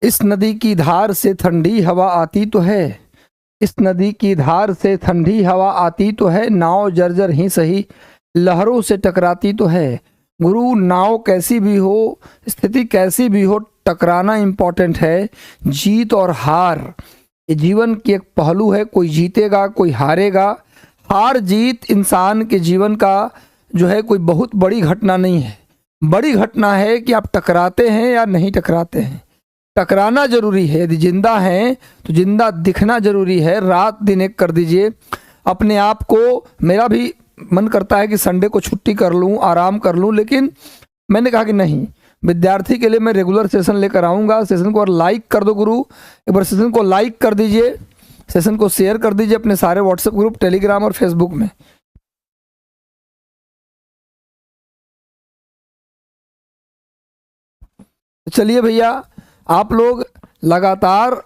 इस नदी की धार से ठंडी हवा आती तो है, इस नदी की धार से ठंडी हवा आती तो है, नाव जर्जर ही सही लहरों से टकराती तो है। गुरु, नाव कैसी भी हो, स्थिति कैसी भी हो, टकराना इम्पोर्टेंट है। जीत और हार ये जीवन की एक पहलू है, कोई जीतेगा कोई हारेगा। हार जीत इंसान के जीवन का जो है कोई बहुत बड़ी घटना नहीं है। बड़ी घटना है कि आप टकराते हैं या नहीं टकराते हैं। टकराना जरूरी है, यदि जिंदा हैं तो जिंदा दिखना जरूरी है। रात दिन एक कर दीजिए अपने आप को। मेरा भी मन करता है कि संडे को छुट्टी कर लूं, आराम कर लूं, लेकिन मैंने कहा कि नहीं, विद्यार्थी के लिए मैं रेगुलर सेशन लेकर आऊँगा। सेशन को लाइक कर दो गुरु, एक बार सेशन को लाइक कर दीजिए, सेशन को शेयर कर दीजिए अपने सारे व्हाट्सएप ग्रुप, टेलीग्राम और फेसबुक में। चलिए भैया, आप लोग लगातार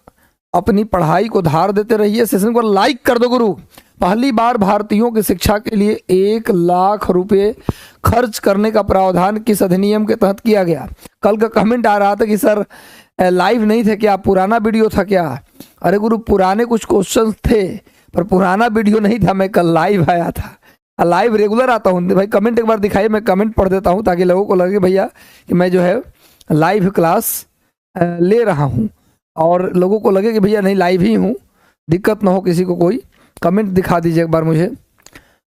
अपनी पढ़ाई को धार देते रहिए। सेशन को लाइक कर दो गुरु। पहली बार भारतीयों की शिक्षा के लिए 1 लाख रुपए खर्च करने का प्रावधान किस अधिनियम के तहत किया गया? कल का कमेंट आ रहा था कि सर लाइव नहीं थे क्या, पुराना वीडियो था क्या? अरे गुरु, पुराने कुछ क्वेश्चंस थे पर पुराना वीडियो नहीं था। मैं कल लाइव आया था, लाइव रेगुलर आता हूँ भाई। कमेंट एक बार दिखाइए, मैं कमेंट पढ़ देता हूँ ताकि लोगों को लगे भैया कि मैं जो है लाइव क्लास ले रहा हूँ, और लोगों को लगे कि भैया नहीं लाइव ही हूँ, दिक्कत ना हो किसी को। कोई कमेंट दिखा दीजिए एक बार मुझे,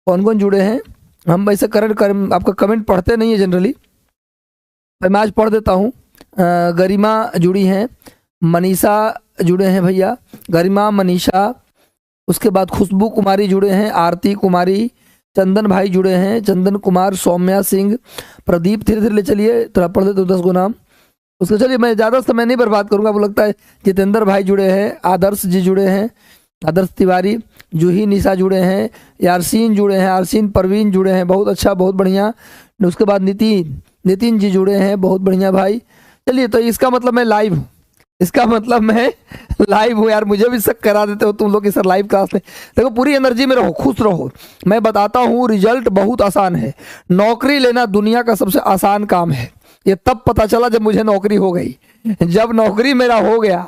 कौन कौन जुड़े हैं। हम वैसे आपका कमेंट पढ़ते नहीं है जनरली, मैं आज पढ़ देता हूँ। गरिमा जुड़ी हैं, मनीषा जुड़े हैं भैया, गरिमा मनीषा। उसके बाद खुशबू कुमारी जुड़े हैं, आरती कुमारी, चंदन भाई जुड़े हैं, चंदन कुमार, सौम्या सिंह, प्रदीप। धीरे धीरे ले चलिए, थोड़ा पढ़ देते 10 गो नाम उसके। चलिए मैं ज़्यादा समय नहीं बर्बाद करूंगा, वो लगता है जितेंद्र भाई जुड़े हैं, आदर्श जी जुड़े हैं, आदर्श तिवारी, जूही निशा जुड़े हैं, यारसीन जुड़े हैं, यारसीन परवीन जुड़े हैं, बहुत अच्छा बहुत बढ़िया। उसके बाद नितिन जी जुड़े हैं, बहुत बढ़िया भाई। चलिए, तो इसका मतलब मैं लाइव हूँ, इसका मतलब मैं लाइव हूँ। यार मुझे भी शक करा देते हो तुम लोग कि सर लाइव क्लास में। देखो, पूरी एनर्जी में रहो, खुश रहो। मैं बताता हूँ, रिजल्ट बहुत आसान है। नौकरी लेना दुनिया का सबसे आसान काम है। ये तब पता चला जब मुझे नौकरी हो गई। जब नौकरी मेरा हो गया,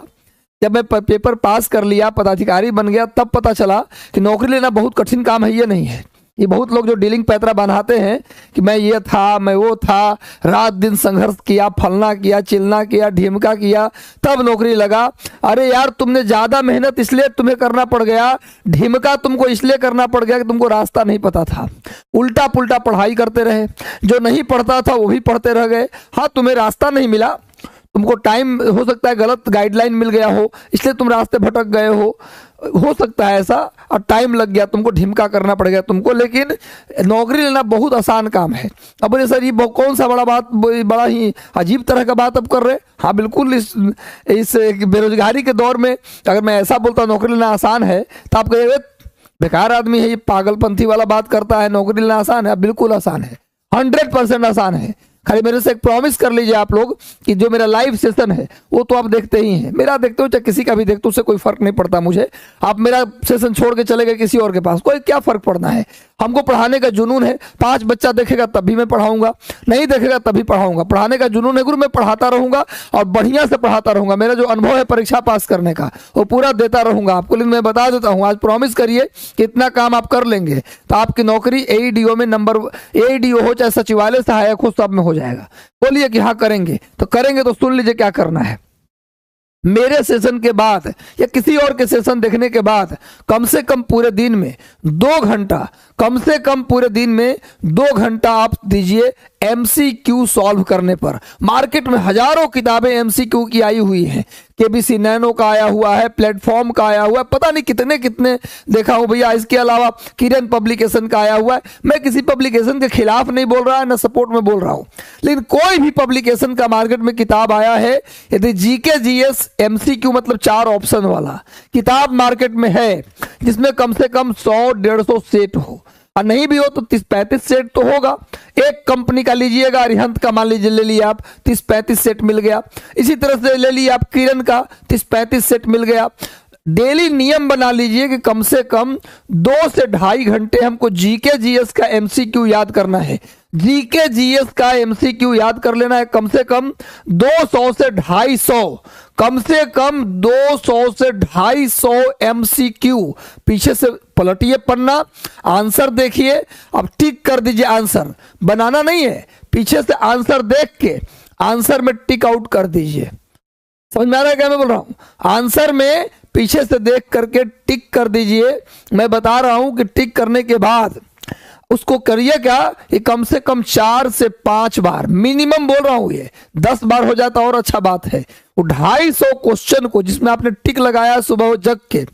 जब मैं पेपर पास कर लिया, पदाधिकारी बन गया, तब पता चला कि नौकरी लेना बहुत कठिन काम है। ये नहीं है। ये बहुत लोग जो डीलिंग पैतरा बनाते हैं कि मैं ये था, मैं वो था, रात दिन संघर्ष किया, फलना किया, चिलना किया, ढीमका किया, तब नौकरी लगा। अरे यार, तुमने ज्यादा मेहनत इसलिए तुम्हें करना पड़ गया, ढीमका तुमको इसलिए करना पड़ गया कि तुमको रास्ता नहीं पता था। उल्टा पुल्टा पढ़ाई करते रहे, जो नहीं पढ़ता था वो भी पढ़ते रह गए। हाँ, तुम्हें रास्ता नहीं मिला, तुमको टाइम हो सकता है गलत गाइडलाइन मिल गया हो, इसलिए तुम रास्ते भटक गए हो सकता है ऐसा, और टाइम लग गया, तुमको ढिमका करना पड़ गया तुमको। लेकिन नौकरी लेना बहुत आसान काम है। अब बोले सर ये कौन सा बड़ा ही अजीब तरह का बात अब कर रहे। हाँ बिल्कुल, इस बेरोजगारी के दौर में अगर मैं ऐसा बोलता नौकरी लेना आसान है तो आप कहेंगे बेकार आदमी है, ये पागलपंथी वाला बात करता है, नौकरी लेना आसान है। बिल्कुल आसान है, 100% आसान है। खाली मेरे से एक प्रॉमिस कर लीजिए आप लोग कि जो मेरा लाइव सेशन है वो तो आप देखते ही हैं, मेरा देखते हो चाहे किसी का भी देखते हो, उससे कोई फर्क नहीं पड़ता मुझे। आप मेरा सेशन छोड़ के चले गए किसी और के पास, कोई क्या फर्क पड़ना है। हमको पढ़ाने का जुनून है। 5 बच्चा देखेगा तब भी मैं पढ़ाऊंगा, नहीं देखेगा तभी पढ़ाऊंगा। पढ़ाने का जुनून है गुरु, मैं पढ़ाता रहूंगा और बढ़िया से पढ़ाता रहूंगा। मेरा जो अनुभव है परीक्षा पास करने का वो पूरा देता रहूंगा आपको। लेकिन मैं बता देता हूँ, आज प्रॉमिस करिए कि इतना काम आप कर लेंगे तो आपकी नौकरी AEDO में AEDO हो चाहे सचिवालय सहायक हो, सब में हो जाएगा। बोलिए कि हाँ करेंगे, तो करेंगे तो सुन लीजिए क्या करना है। मेरे सेशन के बाद या किसी और के सेशन देखने के बाद कम से कम पूरे दिन में 2 घंटा, कम से कम पूरे दिन में 2 घंटा आप दीजिए MCQ सॉल्व करने पर। मार्केट में हजारों किताबें MCQ की आई हुई हैं। KBC नैनो का आया हुआ है, प्लेटफॉर्म का आया हुआ है, पता नहीं कितने कितने देखा हूं भैया। इसके अलावा किरण पब्लिकेशन का आया हुआ है। मैं किसी पब्लिकेशन के खिलाफ नहीं बोल रहा है, ना सपोर्ट में बोल रहा हूं, लेकिन कोई भी पब्लिकेशन का मार्केट में किताब आया है, यदि GK GS MCQ मतलब 4 ऑप्शन वाला किताब मार्केट में है जिसमें कम से कम 100-150 सेट हो, और नहीं भी हो तो 30-35 सेट तो होगा। एक कंपनी का लीजिएगा, अरिहंत का मान लीजिए ले लिया आप, 30-35 सेट मिल गया। इसी तरह से ले लिया आप किरण का, 30-35 सेट मिल गया। डेली नियम बना लीजिए कि कम से कम 2 से 2.5 घंटे हमको जीके जीएस का एमसीक्यू याद करना है। जीके जीएस का एमसीक्यू याद कर लेना है कम से कम 200 से 250, कम से कम 200 से 250 एमसीक्यू। पीछे से पलटिए पन्ना, आंसर देखिए, अब टिक कर दीजिए। आंसर बनाना नहीं है, पीछे से आंसर देख के आंसर में टिक आउट कर दीजिए। समझ में आ रहा है क्या मैं बोल रहा हूं? आंसर में पीछे से देख करके टिक कर दीजिए। मैं बता रहा हूं कि टिक करने के बाद उसको करिए क्या, ये कम से कम 4 से 5 बार मिनिमम बोल रहा हूं, ये 10 बार हो जाता और अच्छा बात है। वो 250 क्वेश्चन को जिसमें आपने टिक लगाया सुबह जग के,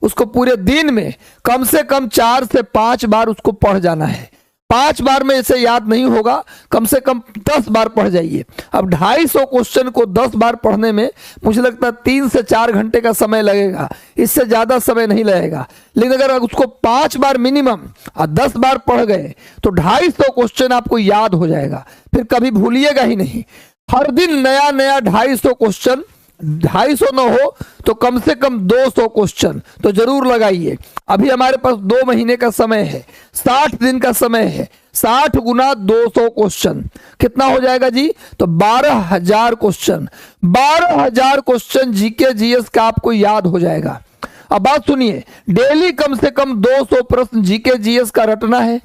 उसको पूरे दिन में कम से कम 4 से 5 बार उसको पढ़ जाना है। 5 बार में इसे याद नहीं होगा, कम से कम 10 बार पढ़ जाइए। अब 250 क्वेश्चन को 10 बार पढ़ने में मुझे लगता है 3 से 4 घंटे का समय लगेगा, इससे ज्यादा समय नहीं लगेगा। लेकिन अगर उसको 5 बार मिनिमम और 10 बार पढ़ गए तो 250 क्वेश्चन आपको याद हो जाएगा, फिर कभी भूलिएगा ही नहीं। हर दिन नया नया 250 क्वेश्चन, 250 न हो तो कम से कम 200 क्वेश्चन तो जरूर लगाइए। अभी हमारे पास 2 महीने का समय है, 60 दिन का समय है। 60 गुना 200 क्वेश्चन कितना हो जाएगा जी? तो 12,000 क्वेश्चन। 12,000 क्वेश्चन जीके जीएस का आपको याद हो जाएगा। अब बात सुनिए, डेली कम से कम 200 प्रश्न जीके जीएस का रटना है,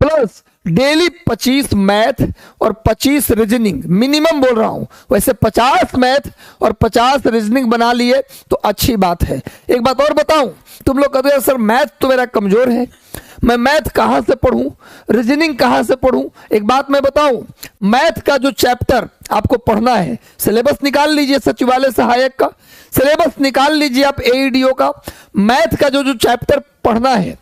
प्लस डेली 25 मैथ और 25 रीजनिंग मिनिमम बोल रहा हूं। वैसे 50 मैथ और 50 रीजनिंग बना लिए तो अच्छी बात है। एक बात और बताऊं, तुम लोग कहते हैं सर मैथ तो मेरा कमजोर है, मैं मैथ कहां से पढ़ूं, रीजनिंग कहां से पढ़ूं? एक बात मैं बताऊं, मैथ का जो चैप्टर आपको पढ़ना है, सिलेबस निकाल लीजिए सचिवालय सहायक का, सिलेबस निकाल लीजिए आप एईडीओ का। मैथ का जो चैप्टर पढ़ना है,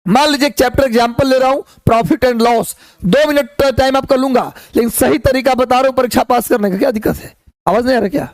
मान लीजिए एक चैप्टर एग्जांपल ले रहा हूं, profit and loss, 2 minute time आपका लूंगा, लेकिन सही तरीका बता रहा हूं परीक्षा पास करने का। क्या दिक्कत है? आवाज नहीं आ रहा क्या?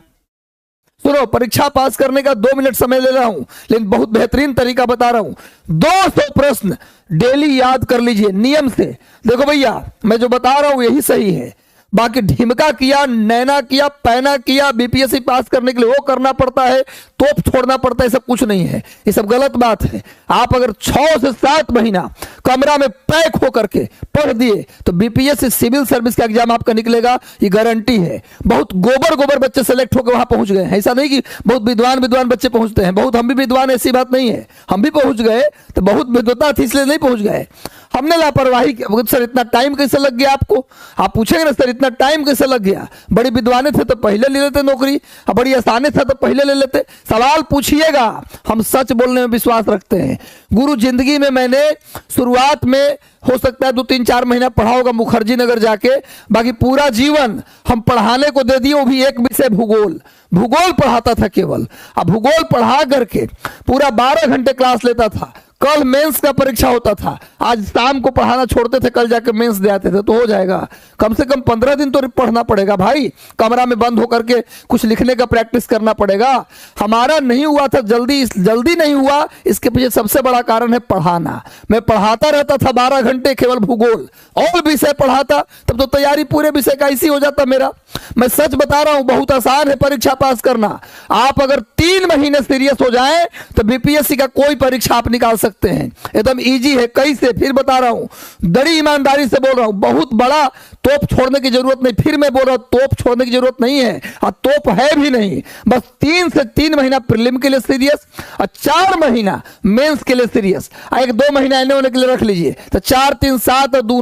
सुनो, परीक्षा पास करने का 2 मिनट समय ले रहा हूं, लेकिन बहुत बेहतरीन तरीका बता रहा हूं। 200 प्रश्न डेली याद कर लीजिए नियम से। देखो भैया, मैं जो बता रहा हूं यही सही है, बाकी ढिमका किया, नैना किया, पैना किया, बीपीएससी पास करने के लिए वो करना पड़ता है, तोप छोड़ना पड़ता है, सब कुछ नहीं है, ये सब गलत बात है। आप अगर 6 से 7 महीना कमरा में पैक होकर के पढ़ दिए तो बीपीएससी सिविल सर्विस का एग्जाम आपका निकलेगा, ये गारंटी है। बहुत गोबर बच्चे सेलेक्ट होकर वहां पहुंच गए हैं, ऐसा नहीं कि बहुत विद्वान बच्चे पहुंचते हैं, बहुत हम भी विद्वान, ऐसी बात नहीं है, हम भी पहुंच गए, तो बहुत विद्वता थी इसलिए नहीं पहुंच गए, हमने लापरवाही की। सर इतना टाइम कैसे लग गया आपको? आप पूछेंगे ना सर इतना टाइम कैसे लग गया? बड़ी विद्वाने थे तो पहले ले लेते नौकरी, अब बड़ी आसानी था तो पहले ले लेते। सवाल पूछिएगा, हम सच बोलने में विश्वास रखते हैं। गुरु जिंदगी में मैंने शुरुआत में हो सकता है 2-3-4 महीना पढ़ा होगा मुखर्जी नगर जाके, बाकी पूरा जीवन हम पढ़ाने को दे दिए, वो भी एक विषय भूगोल। भूगोल पढ़ाता था केवल, अब भूगोल पढ़ा करके पूरा 12 घंटे क्लास लेता था। कल मेंस का परीक्षा होता था, आज शाम को पढ़ाना छोड़ते थे, कल जाके मेंस दे आते थे, तो हो जाएगा। कम से कम 15 दिन तो पढ़ना पड़ेगा भाई, कमरा में बंद होकर के कुछ लिखने का प्रैक्टिस करना पड़ेगा। हमारा नहीं हुआ था जल्दी नहीं हुआ, इसके पीछे सबसे बड़ा कारण है पढ़ाना। मैं पढ़ाता रहता था 12 घंटे केवल भूगोल, और विषय पढ़ाता, तब तो तैयारी पूरे विषय का इसी हो जाता मेरा। मैं सच बता रहा हूं, बहुत आसान है परीक्षा पास करना। आप अगर 3 महीने सीरियस हो जाए तो बीपीएससी का कोई परीक्षा आप निकाल सकते हैं, एकदम इजी है। कैसे? फिर बता रहा हूं, बड़ी ईमानदारी से बोल रहा हूं, बहुत बड़ा तोप छोड़ने की जरूरत नहीं। फिर मैं बोल रहा हूं, तोप छोड़ने की जरूरत नहीं है, और तोप है भी नहीं। बस 3 से 3 महीना प्रीलिम के लिए सीरियस और 4 महीना मेंस के लिए सीरियस, 1-2 महीना इन्हें होने के लिए रख लीजिए, तो 4 3 7 और 2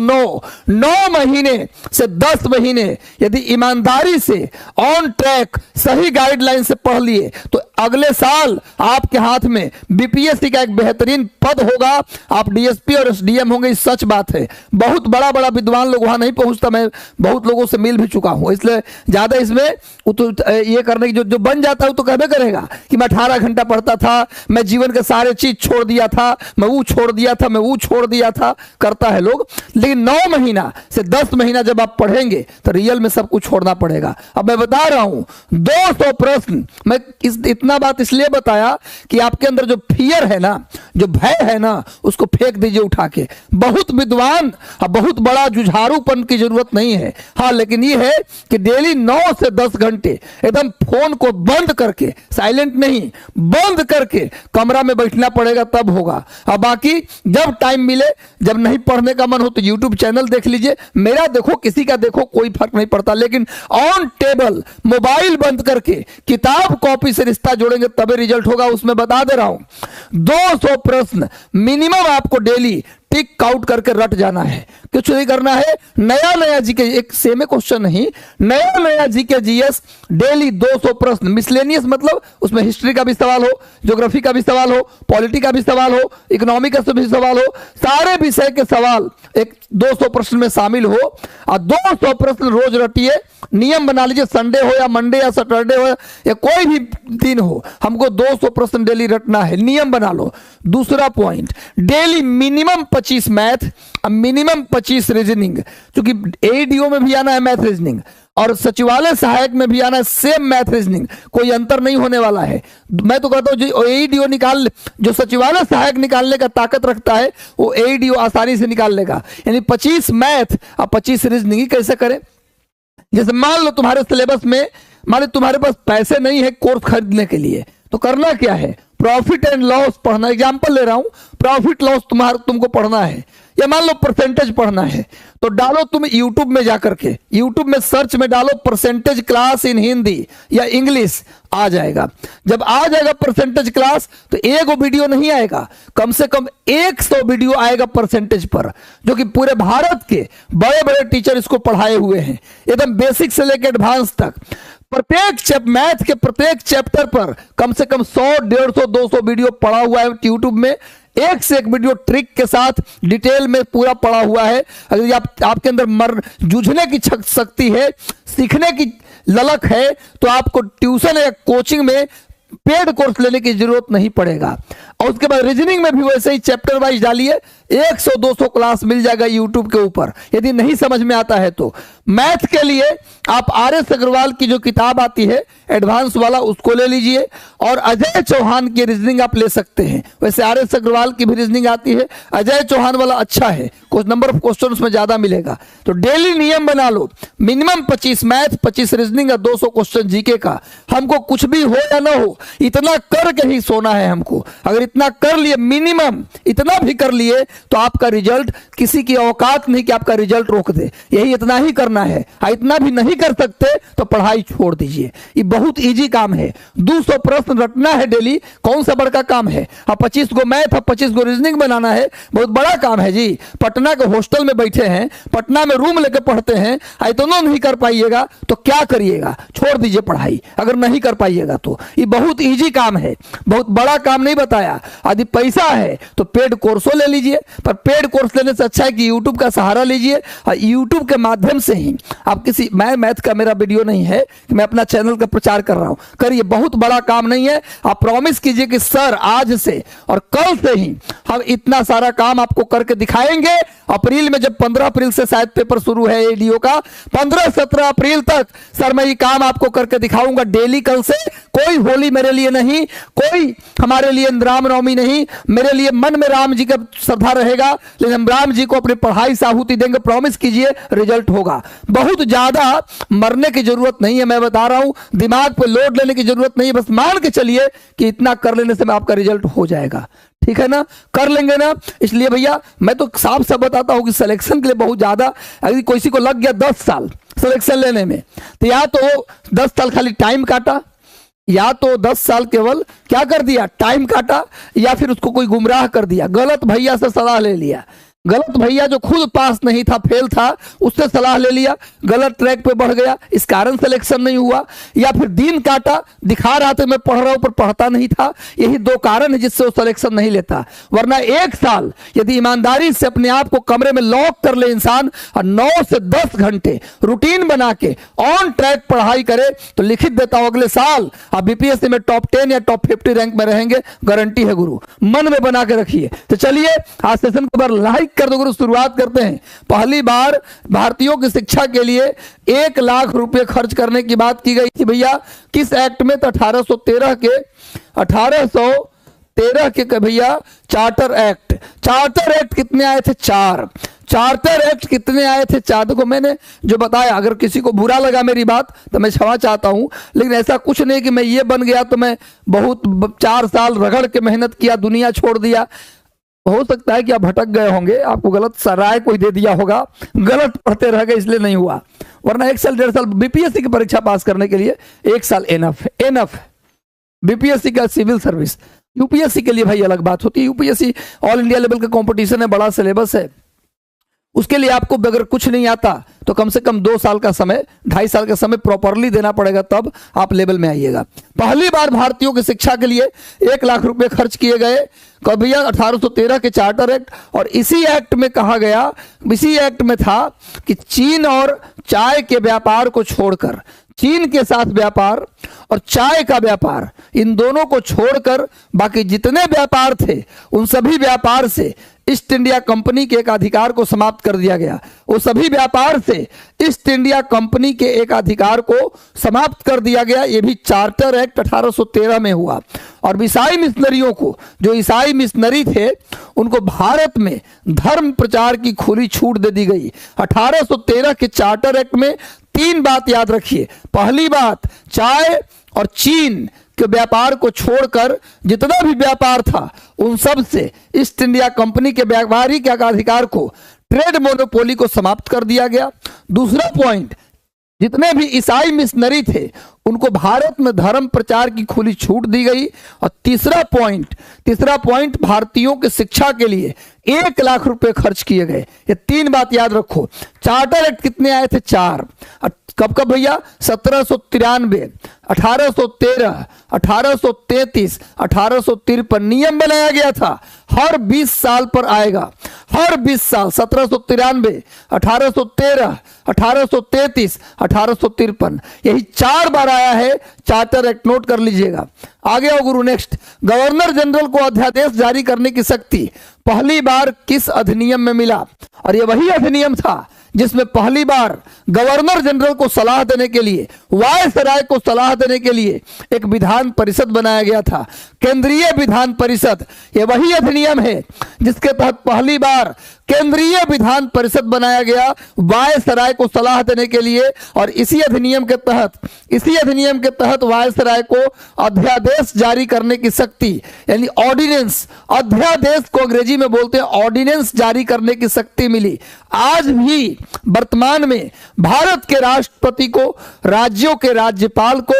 9 महीने से 10 महीने यदि ईमानदारी से ऑन ट्रैक सही गाइडलाइन से पढ़ लिए तो अगले साल आपके हाथ में बीपीएससी का एक बेहतरीन पद होगा, आप डीएसपी और एसडीएम होंगे, सच बात है। बहुत बड़ा विद्वान लोग वहां नहीं पहुंचता, मैं बहुत लोगों से मिल भी चुका हूं, इसलिए ज्यादा इसमें ये करने की जो बन जाता है तो कहबे करेगा कि मैं 18 घंटा पढ़ता था, मैं जीवन के सारे चीज छोड़ दिया था, मैं वो छोड़ दिया था, मैं वो छोड़ दिया था, करता है लोग। लेकिन 9 महीना से 10 महीना जब आप पढ़ेंगे तो रियल में सब कुछ छोड़ना पड़ेगा। अब मैं बता रहा हूं 200 प्रश्न, मैं इतना इतना बात इसलिए बताया कि आपके अंदर जो फियर है ना, जो भय है ना, उसको फेंक दीजिए उठा के। बहुत विद्वान और बहुत बड़ा जुझारूपन की जरूरत नहीं है। हाँ, लेकिन ये है कि डेली 9 से 10 घंटे एकदम फोन को बंद करके, साइलेंट नहीं, बंद करके कमरा में बैठना पड़ेगा, तब होगा। और बाकी जब टाइम मिले, जब नहीं पढ़ने का मन हो तो यूट्यूब चैनल देख लीजिए, मेरा देखो, किसी का देखो, कोई फर्क नहीं पड़ता। लेकिन ऑन टेबल मोबाइल बंद करके किताब कॉपी से रिश्ता जोड़ेंगे तभी रिजल्ट होगा। उसमें बता दे रहा हूं 200 प्रश्न मिनिमम आपको डेली टिक आउट करके रट जाना है। कुछ नहीं करना है, नया नया जीके, एक सेम क्वेश्चन नहीं, नया नया जीके जीएस डेली 200 प्रश्न। मिसलेनियस मतलब उसमें हिस्ट्री का भी सवाल हो, ज्योग्राफी का भी सवाल हो, पॉलिटी का भी सवाल हो, इकोनॉमी का भी सवाल हो, सारे विषय के सवाल एक 200 प्रश्न में शामिल हो। और 200 प्रश्न रोज रटिए। नियम बना लीजिए, संडे हो या मंडे या सैटरडे हो या कोई भी दिन हो, हमको 200 प्रश्न डेली रटना है। नियम बना लो। दूसरा point, daily minimum 25 math, minimum 25 reasoning, क्योंकि एडीओ में भी आना है मैथ रीजनिंग और सचिवालय सहायक में भी आना है सेम मैथ रीजनिंग, कोई अंतर नहीं होने वाला है। मैं तो कहता हूं जो एडीओ निकाल, जो सचिवालय सहायक निकालने का ताकत रखता है वो एडीओ आसानी से निकाल लेगा। यानी 25 मैथ और 25 रीजनिंग कैसे करें? जैसे मान लो तुम्हारे सिलेबस में, मान लो तुम्हारे पास पैसे नहीं है कोर्स खरीदने के लिए, तो करना क्या है? प्रॉफिट एंड लॉस पढ़ना। एग्जांपल ले रहा हूं, प्रॉफिट लॉस तुमको पढ़ना है, या मान लो परसेंटेज पढ़ना है, तो डालो तुम यूट्यूब में जाकर के, यूट्यूब में सर्च में डालो परसेंटेज क्लास इन हिंदी या इंग्लिश, आ जाएगा। जब आ जाएगा परसेंटेज क्लास तो एक वीडियो नहीं आएगा, कम से कम 100 वीडियो आएगा परसेंटेज पर, जो कि पूरे भारत के बड़े बड़े टीचर इसको पढ़ाए हुए हैं, एकदम बेसिक से लेकर एडवांस तक। प्रत्येक मैथ के प्रत्येक चैप्टर पर कम से कम 100, 150, 200 वीडियो पड़ा हुआ है यूट्यूब में। एक से एक वीडियो ट्रिक के साथ डिटेल में पूरा पड़ा हुआ है। अगर आपके अंदर जूझने की शक्ति है, सीखने की ललक है, तो आपको ट्यूशन या कोचिंग में पेड कोर्स लेने की जरूरत नहीं पड़ेगा। और उसके बाद रीजनिंग में भी वैसे ही चैप्टर वाइज डालिए, 100-200 क्लास मिल जाएगा यूट्यूब के ऊपर। यदि नहीं समझ में आता है तो मैथ के लिए आप आर.एस. अग्रवाल की जो किताब आती है एडवांस वाला, उसको ले लीजिए, और अजय चौहान की रीजनिंग आप ले सकते हैं। वैसे आर.एस. अग्रवाल की भी रीजनिंग आती है, अजय चौहान वाला अच्छा है, कुछ नंबर ऑफ क्वेश्चन उसमें ज्यादा मिलेगा। तो डेली नियम बना लो, मिनिमम 25 मैथ, 25 रीजनिंग और 200 क्वेश्चन जीके का। हमको कुछ भी हो या ना हो, इतना करके ही सोना है हमको। अगर इतना कर लिए, मिनिमम इतना भी कर लिए, तो आपका रिजल्ट, किसी की औकात नहीं कि आपका रिजल्ट रोक दे। यही इतना ही करना है। इतना भी नहीं कर सकते तो पढ़ाई छोड़ दीजिए। ये बहुत इजी काम है। 200 प्रश्न रटना है डेली, कौन सा बड़का काम है? 25 गो मैथ और 25 गो रीजनिंग बनाना है, बहुत बड़ा काम है जी। पटना के हॉस्टल में बैठे हैं, पटना में रूम लेकर पढ़ते हैं, इतना नहीं कर पाइएगा तो क्या करिएगा? छोड़ दीजिए पढ़ाई, अगर नहीं कर पाइएगा तो। ये बहुत इजी काम है, बहुत बड़ा काम नहीं बताया। यदि पैसा है तो पेड कोर्सों ले लीजिए, पर पेड कोर्स लेने से अच्छा है कि यूट्यूब का सहारा लीजिए, और यूट्यूब के माध्यम से ही आप किसी, मैं मैथ का मेरा वीडियो नहीं है कि मैं अपना चैनल का प्रचार कर रहा हूं, करिए, बहुत बड़ा काम नहीं है। आप प्रॉमिस कीजिए कि सर आज से और कल से ही हम इतना सारा काम आपको करके दिखाएंगे। अप्रैल में, जब 15 अप्रैल से शायद पेपर शुरू है एडीओ का, 15-17 अप्रैल तक सर मैं ये काम आपको करके दिखाऊंगा डेली। कल से कोई होली मेरे लिए नहीं, कोई हमारे लिए रामनवमी नहीं, मेरे लिए मन में राम जी का श्रद्धा रहेगा, लेकिन हम राम जी को अपनी पढ़ाई से आहुति देंगे। प्रॉमिस कीजिए, रिजल्ट होगा। बहुत ज्यादा मरने की जरूरत नहीं है, मैं बता रहा हूं, दिमाग पे लोड लेने की जरूरत नहीं है। बस मान के चलिए कि इतना कर लेने से आपका रिजल्ट हो जाएगा। ठीक है ना? कर लेंगे ना? इसलिए भैया मैं तो साफ साफ बताता हूं कि सिलेक्शन के लिए बहुत ज्यादा, अगर किसी को लग गया 10 साल सिलेक्शन लेने में, तो या तो 10 साल खाली टाइम काटा, या तो 10 साल केवल क्या कर दिया? टाइम काटा, या फिर उसको कोई गुमराह कर दिया, गलत भैया से सलाह ले लिया, गलत भैया जो खुद पास नहीं था, फेल था, उससे सलाह ले लिया, गलत ट्रैक पे बढ़ गया, इस कारण सिलेक्शन नहीं हुआ, या फिर दिन काटा, दिखा रहा था मैं पढ़ रहा हूं पर पढ़ता नहीं था। यही 2 कारण है जिससे वो सिलेक्शन नहीं लेता। वरना 1 साल यदि ईमानदारी से अपने आप को कमरे में लॉक कर ले इंसान, और 9 से 10 घंटे रूटीन बना के ऑन ट्रैक पढ़ाई करे, तो लिखित देता हूं अगले साल आप बीपीएससी में टॉप 10 या टॉप 50 रैंक में रहेंगे, गारंटी है गुरु, मन में बना के रखिए। तो चलिए आज सेशन के बाद लाइक कर दो गुरु, शुरुआत करते हैं। पहली बार भारतीयों की शिक्षा के लिए 1 लाख रुपए खर्च करने की बात की गई थी भैया। किस एक्ट में? तो 1813 के भैया चार्टर एक्ट। चार्टर एक्ट कितने आए थे? 4। चार्टर एक्ट कितने आए थे? 4। देखो मैंने जो बताया, अगर किसी को बुरा लगा मेरी बात तो मैं क्षमा चाहता हूं, लेकिन ऐसा कुछ नहीं कि मैं ये बन गया तो मैं बहुत 4 साल रगड़ के मेहनत किया, दुनिया छोड़ दिया। हो सकता है कि आप भटक गए होंगे, आपको गलत राय कोई दे दिया होगा, गलत पढ़ते रह गए इसलिए नहीं हुआ, वरना 1 साल 1.5 साल बीपीएससी की परीक्षा पास करने के लिए 1 साल एनफ है। एनफ है बीपीएससी का सिविल सर्विस। यूपीएससी के लिए भाई अलग बात होती है। यूपीएससी ऑल इंडिया लेवल का कंपटीशन है, बड़ा सिलेबस है, उसके लिए आपको अगर कुछ नहीं आता तो कम से कम 2 साल का समय, 2.5 साल का समय प्रॉपरली देना पड़ेगा, तब आप लेवल में आइएगा। पहली बार भारतीयों की शिक्षा के लिए 1 लाख रुपए खर्च किए गए कब भैया? 1813 के चार्टर एक्ट। और इसी एक्ट में कहा गया, इसी एक्ट में था कि चीन और चाय के व्यापार को छोड़कर, चीन के साथ व्यापार और चाय का व्यापार, इन दोनों को छोड़कर बाकी जितने व्यापार थे उन सभी व्यापार से ईस्ट इंडिया कंपनी के एक अधिकार को समाप्त कर दिया गया। वो सभी व्यापार से ईस्ट इंडिया कंपनी के एक अधिकार को समाप्त कर दिया गया। ये भी चार्टर एक्ट 1813 में हुआ। और ईसाई मिशनरियों को, जो ईसाई मिशनरी थे, उनको भारत में धर्म प्रचार की खुली छूट दे दी गई। 1813 के चार्टर एक्ट में 3 बात याद रखिए। पहली बात, चाय और चीन के व्यापार को छोड़कर जितना भी व्यापार था उन सब से ईस्ट इंडिया कंपनी के व्यापारी के अधिकार को, ट्रेड मोनोपोली को समाप्त कर दिया गया। दूसरा पॉइंट, जितने भी ईसाई मिशनरी थे उनको भारत में धर्म प्रचार की खुली छूट दी गई। और तीसरा पॉइंट भारतीयों की शिक्षा के लिए 1 लाख रुपए खर्च किए गए। ये 3 बात याद रखो। चार्टर एक्ट कितने आए थे? 4। कब भैया? 1793, 1813, 1833, 1853 नियम बनाया गया था, हर 20 साल पर आएगा, हर 20 साल। 1793, 1813, 1833, 1853, यही 4 बार आया है चार्टर एक्ट, नोट कर लीजिएगा। आगे आओ गुरु, नेक्स्ट। गवर्नर जनरल को अध्यादेश जारी करने की शक्ति पहली बार किस अधिनियम में मिला? और ये वही अधिनियम था जिसमें पहली बार गवर्नर जनरल को सलाह देने के लिए, वायसराय को सलाह देने के लिए एक विधान परिषद बनाया गया था, केंद्रीय विधान परिषद। ये वही अधिनियम है जिसके तहत पहली बार केंद्रीय विधान परिषद बनाया गया वायसराय को सलाह देने के लिए। और इसी अधिनियम के तहत वायसराय को अध्यादेश जारी करने की शक्ति, यानी ऑर्डिनेंस, अध्यादेश को अंग्रेजी में बोलते हैं ऑर्डिनेंस, जारी करने की शक्ति मिली। आज भी वर्तमान में भारत के राष्ट्रपति को, राज्यों के राज्यपाल को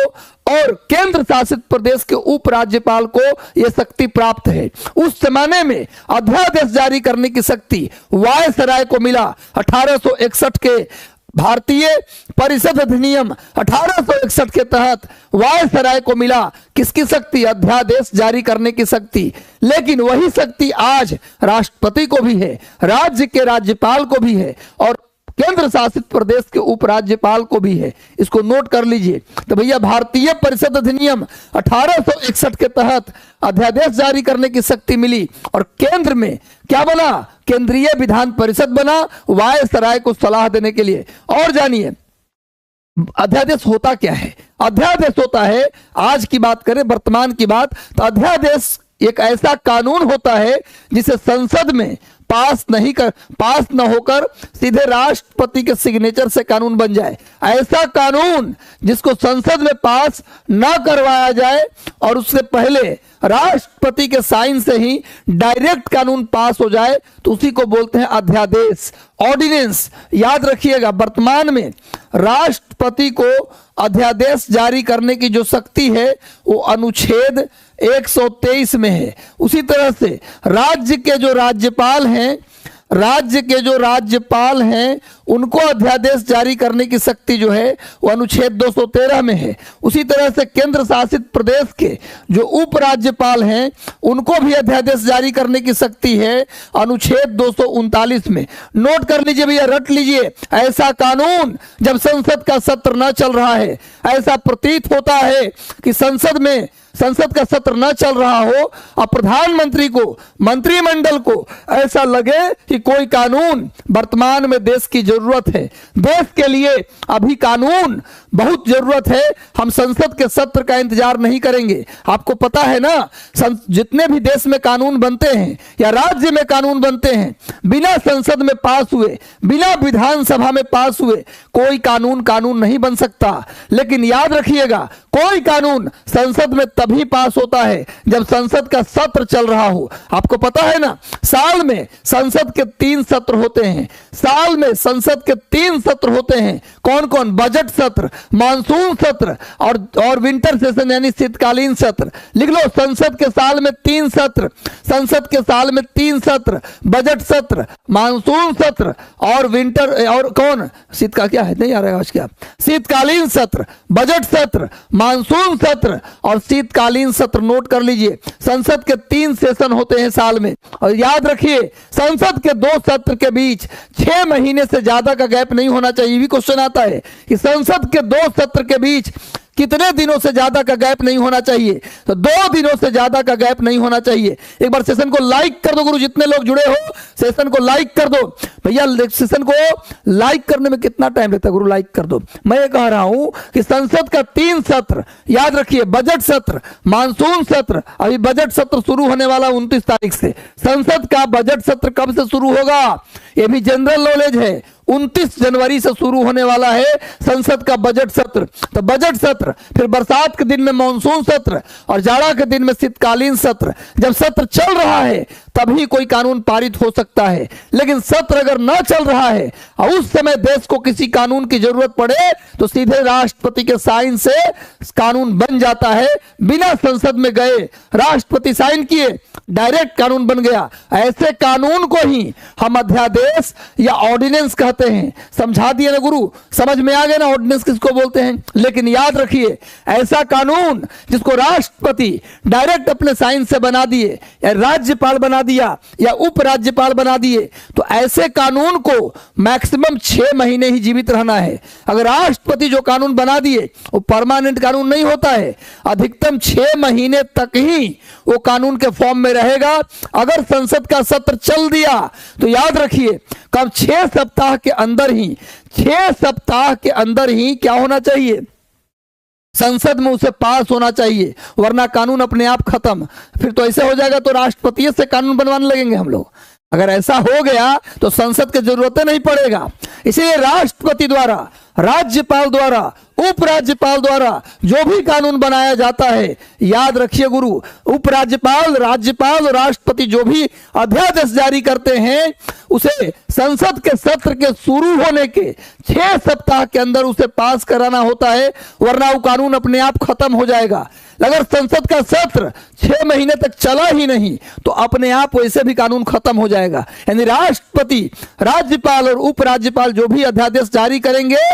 और केंद्र शासित प्रदेश के उपराज्यपाल को यह शक्ति प्राप्त है। उस जमाने में अध्यादेश जारी करने की शक्ति वायसराय को मिला। 1861 के भारतीय परिषद अधिनियम 1861 के तहत वायसराय को मिला किसकी शक्ति? अध्यादेश जारी करने की शक्ति। लेकिन वही शक्ति आज राष्ट्रपति को भी है, राज्य के राज्यपाल को भी है और केंद्र शासित प्रदेश के उपराज्यपाल को भी है। इसको नोट कर लीजिए। तो भैया भारतीय परिषद अधिनियम 1861 के तहत अध्यादेश जारी करने की शक्ति मिली और केंद्र में क्या बना? केंद्रीय विधान परिषद बना वायसराय को सलाह देने के लिए। और जानिए अध्यादेश होता क्या है? अध्यादेश होता है, आज की बात करें, वर्तमान की बात, तो अध्यादेश एक ऐसा कानून होता है जिसे संसद में पास न होकर सीधे राष्ट्रपति के सिग्नेचर से कानून बन जाए। ऐसा कानून जिसको संसद में पास न करवाया जाए और उससे पहले राष्ट्रपति के साइन से ही डायरेक्ट कानून पास हो जाए, तो उसी को बोलते हैं अध्यादेश, ऑर्डिनेंस। याद रखिएगा, वर्तमान में राष्ट्रपति को अध्यादेश जारी करने की जो शक्ति है वो अनुच्छेद 123 में है। उसी तरह से राज्य के जो राज्यपाल हैं उनको अध्यादेश जारी करने की शक्ति जो है वो अनुच्छेद 213 में है। उसी तरह से केंद्र शासित प्रदेश के जो उपराज्यपाल हैं उनको भी अध्यादेश जारी करने की शक्ति है अनुच्छेद 239 में। नोट कर लीजिए भैया, रट लीजिए, ऐसा कानून जब संसद का सत्र न चल रहा है, ऐसा प्रतीत होता है कि संसद का सत्र न चल रहा हो और प्रधानमंत्री को, मंत्रिमंडल को ऐसा लगे कि कोई कानून वर्तमान में देश की जरूरत है, देश के लिए अभी कानून बहुत जरूरत है, हम संसद के सत्र का इंतजार नहीं करेंगे। आपको पता है ना, जितने भी देश में कानून बनते हैं या राज्य में कानून बनते हैं, बिना संसद में पास हुए, बिना विधानसभा में पास हुए कोई कानून नहीं बन सकता। लेकिन याद रखिएगा, कोई कानून संसद में तभी पास होता है जब संसद का सत्र चल रहा हो। आपको पता है ना, साल में संसद के 3 सत्र होते हैं, साल में संसद के 3 सत्र होते हैं। कौन कौन? बजट सत्र, मानसून सत्र और विंटर सेशन यानी शीतकालीन सत्र। लिख लो, संसद के साल में 3 सत्र, संसद के साल में 3 सत्र, बजट सत्र, मानसून सत्र और विंटर और कौन शीत का क्या है, नहीं आ रहा है आज क्या, शीतकालीन सत्र, बजट सत्र, मानसून सत्र और शीतकालीन सत्र। नोट कर लीजिए, संसद के 3 सेशन होते हैं साल में। और याद रखिए, संसद के 2 सत्र के बीच 6 महीने से ज्यादा का गैप नहीं होना चाहिए। ये भी क्वेश्चन आता है कि संसद के 2 सत्र के बीच कितने दिनों से ज्यादा का गैप नहीं होना चाहिए, तो 2 दिनों से ज्यादा का गैप नहीं होना चाहिए। एक बार सेशन को लाइक कर दो गुरु, जितने लोग जुड़े हो सेशन को लाइक कर दो। भैया सेशन को लाइक करने में कितना टाइम लगता है गुरु? लाइक कर दो। मैं ये कह रहा हूं कि संसद का 3 सत्र, याद रखिए, बजट सत्र, मानसून सत्र, अभी बजट सत्र शुरू होने वाला 29 तारीख से। संसद का बजट सत्र कब से शुरू होगा, ये भी जनरल नॉलेज है। 29 जनवरी से शुरू होने वाला है संसद का बजट सत्र। तो बजट सत्र, फिर बरसात के दिन में मानसून सत्र और जाड़ा के दिन में शीतकालीन सत्र। जब सत्र चल रहा है तभी कोई कानून पारित हो सकता है, लेकिन सत्र अगर न चल रहा है और उस समय देश को किसी कानून की जरूरत पड़े तो सीधे राष्ट्रपति के साइन से कानून बन जाता है। बिना संसद में गए राष्ट्रपति साइन किए, डायरेक्ट कानून बन गया। ऐसे कानून को ही हम अध्यादेश या ऑर्डिनेंस कहते हैं। समझा दिए ना गुरु, समझ में आ गया ना ऑर्डिनेंस किसको बोलते हैं। लेकिन याद रखिए, ऐसा कानून जिसको राष्ट्रपति डायरेक्ट अपने साइन से बना दिए या राज्यपाल बना दिया या उपराज्यपाल बना दिए, तो ऐसे कानून को मैक्सिमम 6 महीने ही जीवित रहना है। अगर राष्ट्रपति जो कानून बना दिए वो परमानेंट कानून नहीं होता है, अधिकतम 6 महीने तक ही वो कानून के फॉर्म में रहेगा। अगर संसद का सत्र चल दिया तो याद रखिए, कब 6 सप्ताह के अंदर ही, 6 सप्ताह के अंदर ही क्या होना चाहिए, संसद में उसे पास होना चाहिए, वरना कानून अपने आप खत्म। फिर तो ऐसे हो जाएगा तो राष्ट्रपति से कानून बनवाने लगेंगे हम लोग। अगर ऐसा हो गया तो संसद की जरूरत नहीं पड़ेगा। इसलिए राष्ट्रपति द्वारा, राज्यपाल द्वारा, उपराज्यपाल द्वारा जो भी कानून बनाया जाता है, याद रखिए गुरु, उपराज्यपाल, राज्यपाल और राष्ट्रपति जो भी अध्यादेश जारी करते हैं उसे संसद के सत्र के शुरू होने के 6 सप्ताह के अंदर उसे पास कराना होता है, वरना वो कानून अपने आप खत्म हो जाएगा। अगर संसद का सत्र 6 महीने तक चला ही नहीं तो अपने आप वैसे भी कानून खत्म हो जाएगा। यानी राष्ट्रपति, राज्यपाल और उपराज्यपाल जो भी अध्यादेश जारी करेंगे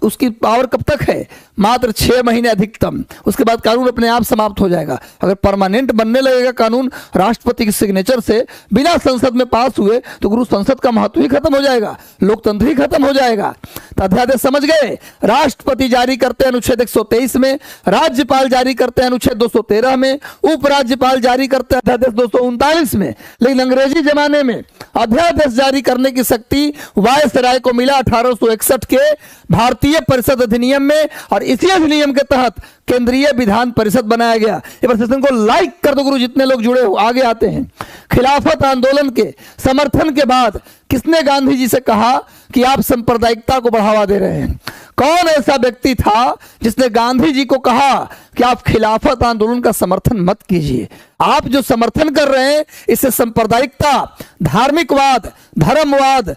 उसकी पावर कब तक है? मात्र 6 महीने अधिकतम। उसके बाद कानून अपने आप समाप्त हो जाएगा। अगर परमानेंट बनने लगेगा कानून राष्ट्रपति के सिग्नेचर से बिना संसद में पास हुए तो गुरु संसद का महत्व ही खत्म हो जाएगा, लोकतंत्र ही खत्म हो जाएगा। तो अध्यादेश समझ गए, राष्ट्रपति जारी करते हैं अनुच्छेद 123 में, राज्यपाल जारी करते हैं अनुच्छेद 213 में, उपराज्यपाल जारी करते हैं अध्यादेश 239 में। लेकिन अंग्रेजी जमाने में अध्यादेश जारी करने की शक्ति वायसराय को मिला 1861 के भारतीय परिषद अधिनियम में, और इसी अधिनियम के तहत केंद्रीय विधान परिषद बनाया गया। इस बार सेशन को लाइक कर दो गुरु, जितने लोग जुड़े हो। आगे आते हैं, खिलाफत आंदोलन के समर्थन के बाद किसने गांधी जी से कहा कि आप सांप्रदायिकता को बढ़ावा दे रहे हैं? कौन ऐसा व्यक्ति था जिसने गांधी जी को कहा कि आप खिलाफत आंदोलन का समर्थन मत कीजिए, आप जो समर्थन कर रहे हैं इससे सांप्रदायिकता, धार्मिकवाद, धर्मवाद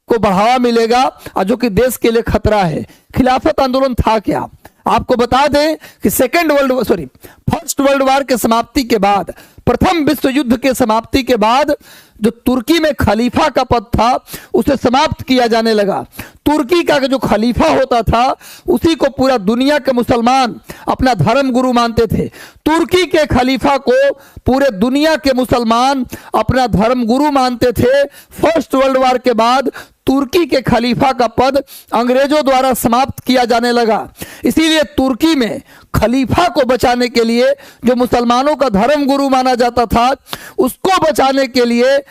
को बढ़ावा मिलेगा और जो कि देश के लिए खतरा है। खिलाफत आंदोलन था क्या? आपको बता दें कि फर्स्ट वर्ल्ड वॉर के समाप्ति के बाद, प्रथम विश्व युद्ध के समाप्ति के बाद जो तुर्की में खलीफा का पद था उसे समाप्त किया जाने लगा। तुर्की का जो खलीफा होता था उसी को पूरा दुनिया के मुसलमान अपना धर्म गुरु मानते थे। तुर्की के खलीफा को पूरे दुनिया के मुसलमान अपना धर्म गुरु मानते थे। फर्स्ट वर्ल्ड वॉर के बाद तुर्की के खलीफा का पद अंग्रेजों द्वारा समाप्त किया जाने लगा। इसीलिए तुर्की में खलीफा को बचाने के लिए, जो मुसलमानों का धर्म गुरु माना जाता था, उसको बचाने के लिए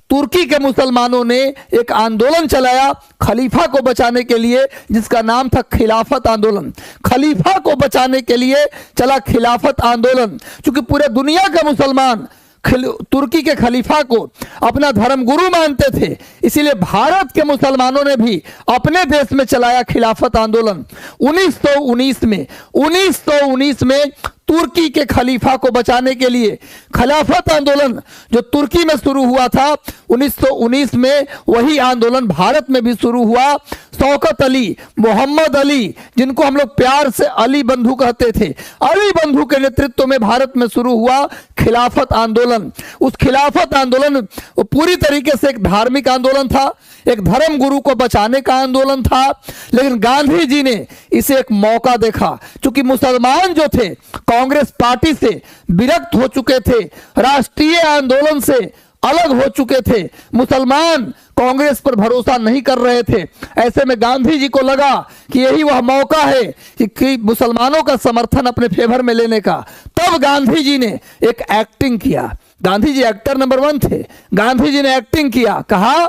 तुर्की के मुसलमानों ने एक आंदोलन चलाया खलीफा को बचाने के लिए, जिसका नाम था खिलाफत आंदोलन। खलीफा को बचाने के लिए चला खिलाफत आंदोलन। क्योंकि पूरे दुनिया के मुसलमान तुर्की के खलीफा को अपना धर्म गुरु मानते थे, इसीलिए भारत के मुसलमानों ने भी अपने देश में चलाया खिलाफत आंदोलन। 1919 में तुर्की के खलीफा को बचाने के लिए खिलाफत आंदोलन जो तुर्की में शुरू हुआ था, 1919 में वही आंदोलन भारत में भी शुरू हुआ। शौकत अली, मोहम्मद अली, जिनको हम लोग प्यार से अली बंधु कहते थे, अली बंधु के नेतृत्व में भारत में शुरू हुआ खिलाफत आंदोलन। उस खिलाफत आंदोलन वो पूरी तरीके से एक धार्मिक आंदोलन था, एक धर्म गुरु को बचाने का आंदोलन था। लेकिन गांधी जी ने इसे एक मौका देखा। क्योंकि मुसलमान जो थे कांग्रेस पार्टी से विरक्त हो चुके थे, राष्ट्रीय आंदोलन से अलग हो चुके थे, मुसलमान कांग्रेस पर भरोसा नहीं कर रहे थे। ऐसे में गांधी जी को लगा कि यही वह मौका है कि मुसलमानों का समर्थन अपने फेवर में लेने का। तब गांधी जी ने एक एक्टिंग किया। गांधी जी एक्टर नंबर 1 थे। गांधी जी ने एक्टिंग किया, कहा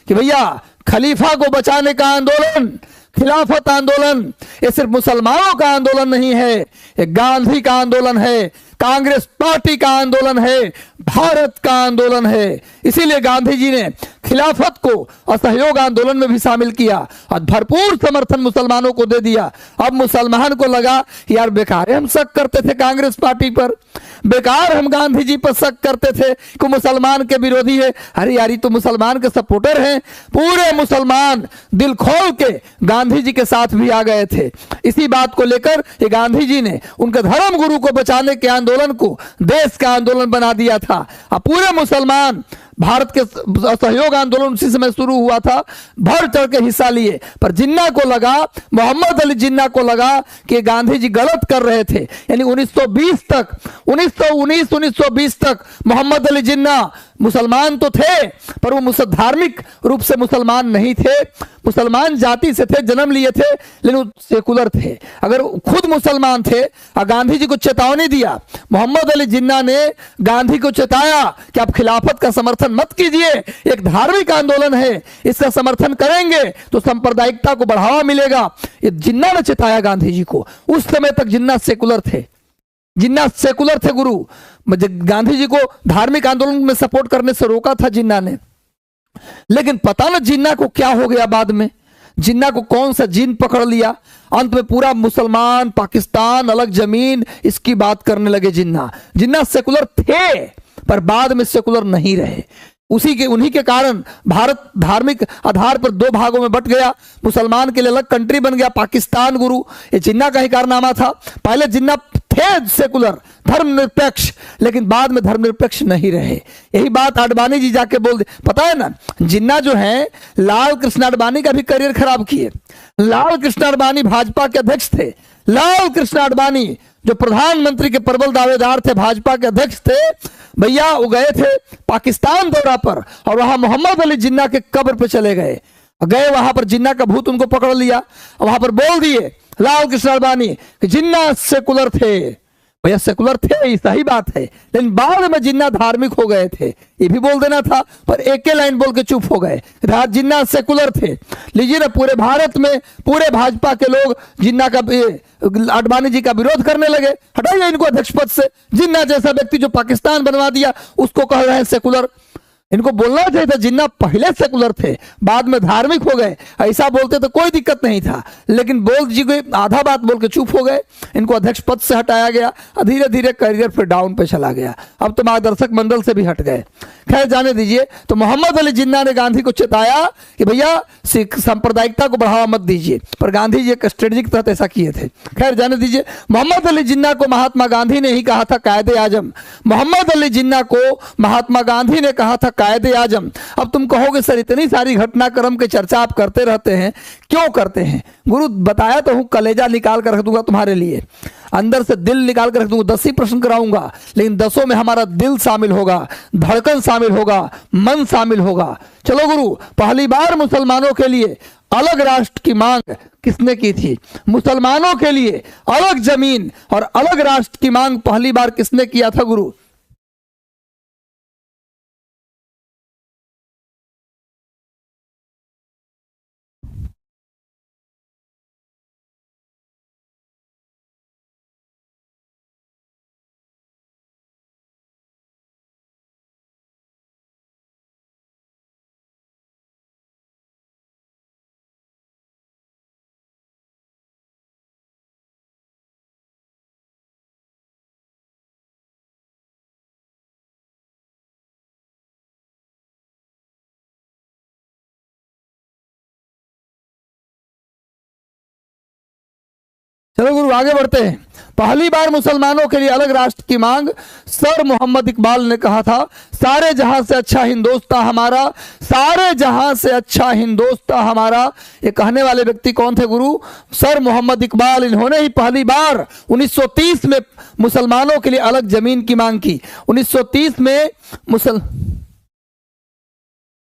कि भैया खलीफा को बचाने का आंदोलन, खिलाफत आंदोलन, ये सिर्फ मुसलमानों का आंदोलन नहीं है, ये गांधी का आंदोलन है, कांग्रेस पार्टी का आंदोलन है, भारत का आंदोलन है। इसीलिए गांधी जी ने खिलाफत को असहयोग आंदोलन में भी शामिल किया और भरपूर समर्थन मुसलमानों को दे दिया। अब मुसलमान को लगा यार बेकार हम शक करते थे कांग्रेस पार्टी पर, बेकार हम गांधी जी पर शक करते थे कि मुसलमान के विरोधी है। अरे यार ये तो मुसलमान के सपोर्टर हैं। पूरे मुसलमान दिल खोल के गांधी जी के साथ भी आ गए थे। इसी बात को लेकर ये गांधी जी ने उनके धर्म गुरु को बचाने के आंदोलन को देश का आंदोलन बना दिया था। अब पूरे मुसलमान भारत के असहयोग आंदोलन उसी समय शुरू हुआ था, भर चढ़ के हिस्सा लिए। पर जिन्ना को लगा, मोहम्मद अली जिन्ना को लगा कि गांधी जी गलत कर रहे थे। यानी 1920 तक, 1919-1920 तक मोहम्मद अली जिन्ना मुसलमान तो थे पर वो धार्मिक रूप से मुसलमान नहीं थे। मुसलमान जाति से थे, जन्म लिए थे, लेकिन वो सेकुलर थे। अगर खुद मुसलमान थे और गांधी जी को चेतावनी दिया, मोहम्मद अली जिन्ना ने गांधी को चेताया कि आप खिलाफत का समर्थन मत कीजिए, एक धार्मिक आंदोलन है, इसका समर्थन करेंगे तो सांप्रदायिकता को बढ़ावा मिलेगा। ये जिन्ना ने चेताया गांधी जी को। उस समय तक जिन्ना सेकुलर थे, जिन्ना सेकुलर थे गुरु। गांधी जी को धार्मिक आंदोलन में सपोर्ट करने से रोका था जिन्ना ने। लेकिन पता ना जिन्ना को क्या हो गया, बाद में जिन्ना को कौन सा जिन पकड़ लिया। अंत में पूरा मुसलमान, पाकिस्तान, अलग जमीन, इसकी बात करने लगे जिन्ना। जिन्ना सेकुलर थे पर बाद में सेकुलर नहीं रहे। उन्हीं के कारण भारत धार्मिक आधार पर 2 भागों में बट गया। मुसलमान के लिए अलग कंट्री बन गया पाकिस्तान गुरु। ये जिन्ना का ही कारनामा था। पहले जिन्ना थे सेकुलर, धर्मनिरपेक्ष, लेकिन बाद में धर्मनिरपेक्ष नहीं रहे। यही बात आडवाणी जी जाके बोल दे। पता है ना, जिन्ना जो है लाल कृष्ण आडवाणी का भी करियर खराब किए। लाल कृष्ण आडवाणी भाजपा के अध्यक्ष थे। लाल कृष्ण आडवाणी जो प्रधानमंत्री के प्रबल दावेदार थे, भाजपा के अध्यक्ष थे, भैया वो गए थे पाकिस्तान दौरा पर और वहां मोहम्मद अली जिन्ना के कब्र पे चले गए। वहां पर जिन्ना का भूत उनको पकड़ लिया। वहां पर बोल दिए लाल कृष्ण आडवाणी कि जिन्ना सेकुलर थे। भैया सेकुलर थे, ये सही बात है, लेकिन बाद में जिन्ना धार्मिक हो गए थे, ये भी बोल देना था। पर एक ही लाइन बोल के चुप हो गए, जिन्ना सेकुलर थे। लीजिए ना, पूरे भारत में पूरे भाजपा के लोग जिन्ना का, आडवाणी जी का विरोध करने लगे। हटाइए इनको अध्यक्ष पद से। जिन्ना जैसा व्यक्ति जो पाकिस्तान बनवा दिया उसको कह रहे हैं सेकुलर। इनको बोलना चाहिए था जिन्ना पहले सेकुलर थे, बाद में धार्मिक हो गए। ऐसा बोलते तो कोई दिक्कत नहीं था, लेकिन बोल जी कोई आधा बात बोल के चुप हो गए। इनको अध्यक्ष पद से हटाया गया। धीरे धीरे करियर फिर डाउन पे चला गया। अब तो मार्गदर्शक मंडल से भी हट गए। खैर जाने दीजिए। तो मोहम्मद अली जिन्ना ने गांधी को चेताया कि भैया सांप्रदायिकता को बढ़ावा मत दीजिए, पर गांधी जी एक स्ट्रेटेजी के तहत ऐसा किए थे। खैर जाने दीजिए। मोहम्मद अली जिन्ना को महात्मा गांधी ने ही कहा था कायदे आजम। मोहम्मद अली जिन्ना को महात्मा गांधी ने कहा था कायदे आजम। अब तुम कहोगे सर इतनी सारी घटनाक्रम के चर्चा आप करते रहते हैं, क्यों करते हैं? गुरु बताया तो हूं, कलेजा निकाल कर रख दूंगा तुम्हारे लिए, अंदर से दिल निकाल कर रख दूंगा। 10 ही प्रश्न कराऊंगा, लेकिन 10 में हमारा दिल शामिल होगा, धड़कन शामिल होगा, मन शामिल होगा। चलो गुरु, पहली बार मुसलमानों के लिए अलग राष्ट्र की मांग किसने की थी? मुसलमानों के लिए अलग जमीन और अलग राष्ट्र की मांग पहली बार किसने किया था गुरु? चलो गुरु आगे बढ़ते हैं। पहली बार मुसलमानों के लिए अलग राष्ट्र की मांग सर मोहम्मद इकबाल ने कहा था। सारे जहां से अच्छा हिंदोस्तां हमारा, सारे जहां से अच्छा हिंदोस्तां हमारा, ये कहने वाले व्यक्ति कौन थे गुरु? सर मोहम्मद इकबाल। इन्होंने ही पहली बार 1930 में मुसलमानों के लिए अलग जमीन की मांग की। 1930 में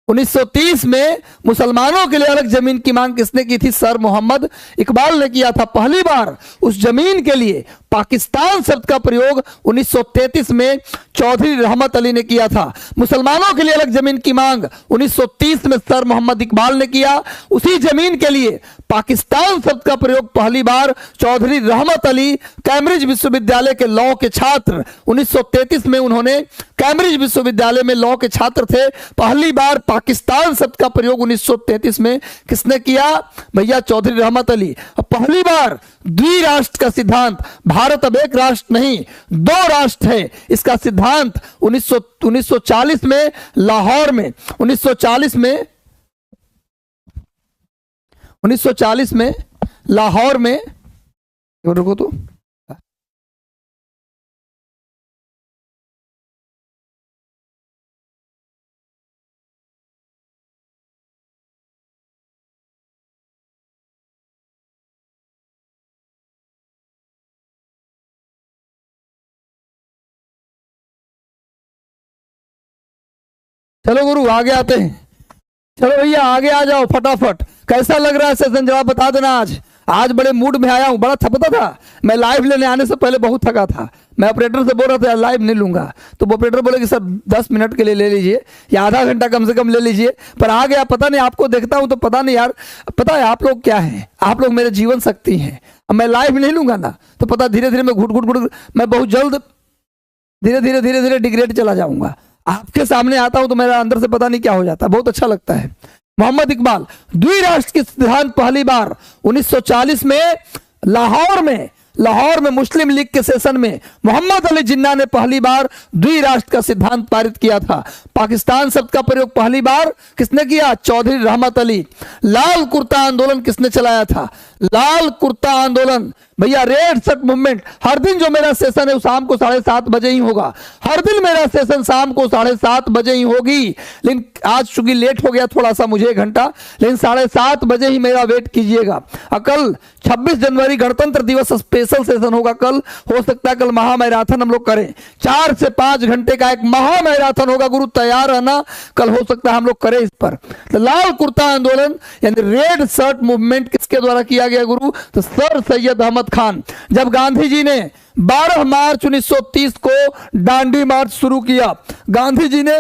1930 में मुसलमानों के लिए अलग जमीन की मांग किसने की थी? सर मोहम्मद इकबाल ने किया था। पहली बार उस जमीन के लिए पाकिस्तान शब्द का प्रयोग 1933 में चौधरी रहमत अली ने किया था। मुसलमानों के लिए अलग जमीन की मांग 1930 में सर मोहम्मद इकबाल ने किया। उसी जमीन के लिए पाकिस्तान शब्द का प्रयोग पहली बार चौधरी रहमत अली, कैम्ब्रिज विश्वविद्यालय के लॉ के छात्र, 1933 में उन्होंने कैम्ब्रिज विश्वविद्यालय में लॉ के छात्र थे। पहली बार पाकिस्तान शब्द का प्रयोग 1933 में किसने किया? भैया चौधरी रहमत अली। पहली बार द्विराष्ट्र का सिद्धांत, भारत अब एक राष्ट्र नहीं 2 राष्ट्र है, इसका सिद्धांत 1940 में लाहौर में 1940 में लाहौर में, रुको तो, चलो गुरु आगे आते हैं। चलो भैया आगे आ जाओ फटाफट। कैसा लग रहा है सेशन, जवाब बता देना। आज बड़े मूड में आया हूं, बड़ा थकता था मैं। लाइव लेने आने से पहले बहुत थका था। मैं ऑपरेटर से बोल रहा था लाइव नहीं लूंगा, तो ऑपरेटर बोले कि सर 10 मिनट के लिए ले लीजिए या आधा घंटा कम से कम ले लीजिए। पर आ गया, पता नहीं आपको देखता हूं तो पता नहीं यार, पता है आप लोग क्या हैं, आप लोग मेरे जीवन शक्ति हैं। अब मैं लाइव नहीं लूंगा ना तो पता धीरे धीरे मैं घुट घुट घुट मैं बहुत जल्द धीरे धीरे डिग्रेड चला जाऊंगा। आपके सामने आता हूं तो मेरा अंदर से पता नहीं क्या हो जाता, बहुत अच्छा लगता है। मोहम्मद इकबाल, द्विराष्ट्र के सिद्धांत पहली बार 1940 में लाहौर में मुस्लिम लीग के सेशन में मोहम्मद अली जिन्ना ने पहली बार द्विराष्ट्र का सिद्धांत पारित किया था। पाकिस्तान शब्द का प्रयोग पहली बार किसने किया? चौधरी रहमत अली। लाल कुर्ता आंदोलन किसने चलाया था? लाल कुर्ता आंदोलन। भैया रेड शर्ट मूवमेंट, हर दिन जो मेरा सेशन है वो शाम को 7:30 बजे ही होगा। हर दिन मेरा सेशन शाम को 7:30 बजे ही होगी, लेकिन आज चूंकि लेट हो गया थोड़ा सा मुझे 1 घंटा, लेकिन 7:30 बजे ही मेरा वेट कीजिएगा। कल 26 जनवरी गणतंत्र दिवस स्पेशल सेशन होगा। कल हो सकता है कल महामैराथन हम लोग करें, 4 से 5 घंटे का एक महामैराथन होगा। गुरु तैयार रहना, कल हो सकता है हम लोग करें इस पर। तो लाल कुर्ता आंदोलन यानी रेड शर्ट मूवमेंट किसके द्वारा किया गया गुरु? तो सर सैयद अहमद खान। जब गांधी जी ने 12 मार्च 1930 को दांडी मार्च शुरू किया, गांधी जी ने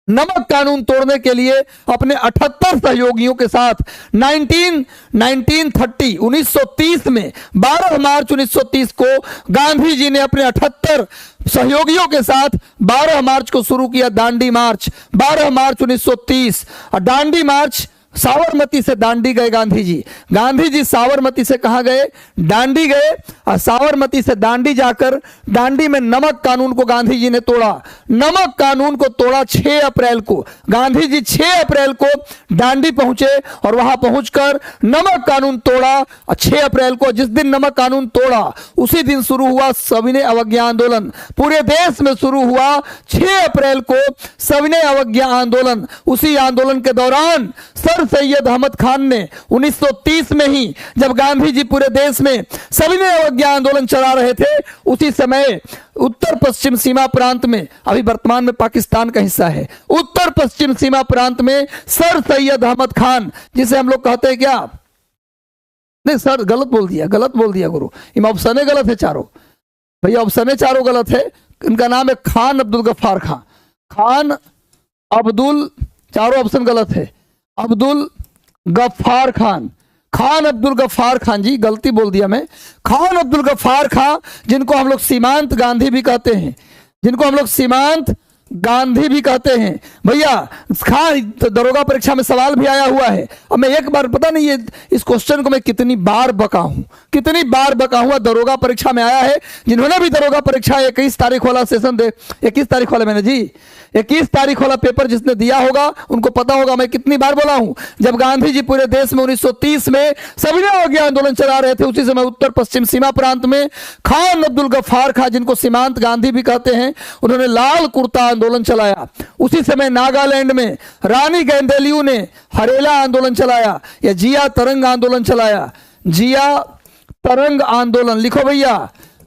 नमक कानून तोड़ने के लिए अपने 78 सहयोगियों के साथ 1930 में 12 मार्च 1930 को गांधी जी ने अपने 78 सहयोगियों के साथ 12 मार्च को शुरू किया दांडी मार्च। 12 मार्च 1930 और दांडी मार्च साबरमती से दांडी गए गांधी जी। गांधी जी साबरमती से कहाँ गए? दांडी गए। और साबरमती से दांडी जाकर दांडी में नमक कानून को गांधी जी ने तोड़ा। नमक कानून को तोड़ा 6 अप्रैल को। गांधी जी 6 अप्रैल को दांडी पहुंचे और वहां पहुंचकर नमक कानून तोड़ा। और 6 अप्रैल को जिस दिन नमक कानून तोड़ा उसी दिन शुरू हुआ सविनय अवज्ञा आंदोलन। पूरे देश में शुरू हुआ 6 अप्रैल को सविनय अवज्ञा आंदोलन। उसी आंदोलन के दौरान सर सैयद अहमद खान ने 1930 में ही, जब गांधी जी पूरे देश में सविनय अवज्ञा आंदोलन चला रहे थे, उसी समय उत्तर पश्चिम सीमा प्रांत में, अभी वर्तमान में पाकिस्तान का हिस्सा है, उत्तर पश्चिम सीमा प्रांत में सर सैयद अहमद खान, जिसे हम लोग कहते हैं क्या, नहीं सर गलत बोल दिया गुरु, इन ऑप्शन गलत है चारों भैया, ऑप्शन चारों गलत है। इनका नाम है खान अब्दुल गफ्फार खान। खान अब्दुल, चारों ऑप्शन गलत है। अब्दुल गफ्फार खान, खान अब्दुल गफ्फार खान जी, गलती बोल दिया मैं। खान अब्दुल गफ्फार खान, जिनको हम लोग सीमांत गांधी भी कहते हैं, जिनको हम लोग सीमांत गांधी भी कहते हैं भैया। खान दरोगा परीक्षा में सवाल भी आया हुआ है। अब मैं एक बार, पता नहीं ये इस क्वेश्चन को मैं कितनी बार बका हूं, दरोगा परीक्षा में आया है। जिन्होंने भी दरोगा परीक्षा 21 तारीख वाला सेशन दे, 21 तारीख वाला मैंने जी 21 तारीख वाला पेपर जिसने दिया होगा उनको पता होगा मैं कितनी बार बोला हूं। जब गांधी जी पूरे देश में 1930 में सविनय अवज्ञा आंदोलन चला रहे थे, उसी समय उत्तर पश्चिम सीमा प्रांत में खान अब्दुल गफ्फार खान, जिनको सीमांत गांधी भी कहते हैं, उन्होंने लाल कुर्ता आंदोलन चलाया। उसी समय नागालैंड में रानी गैंदेलियू ने हरेला आंदोलन चलाया या जिया तरंग आंदोलन चलाया। जिया तरंग आंदोलन लिखो भैया।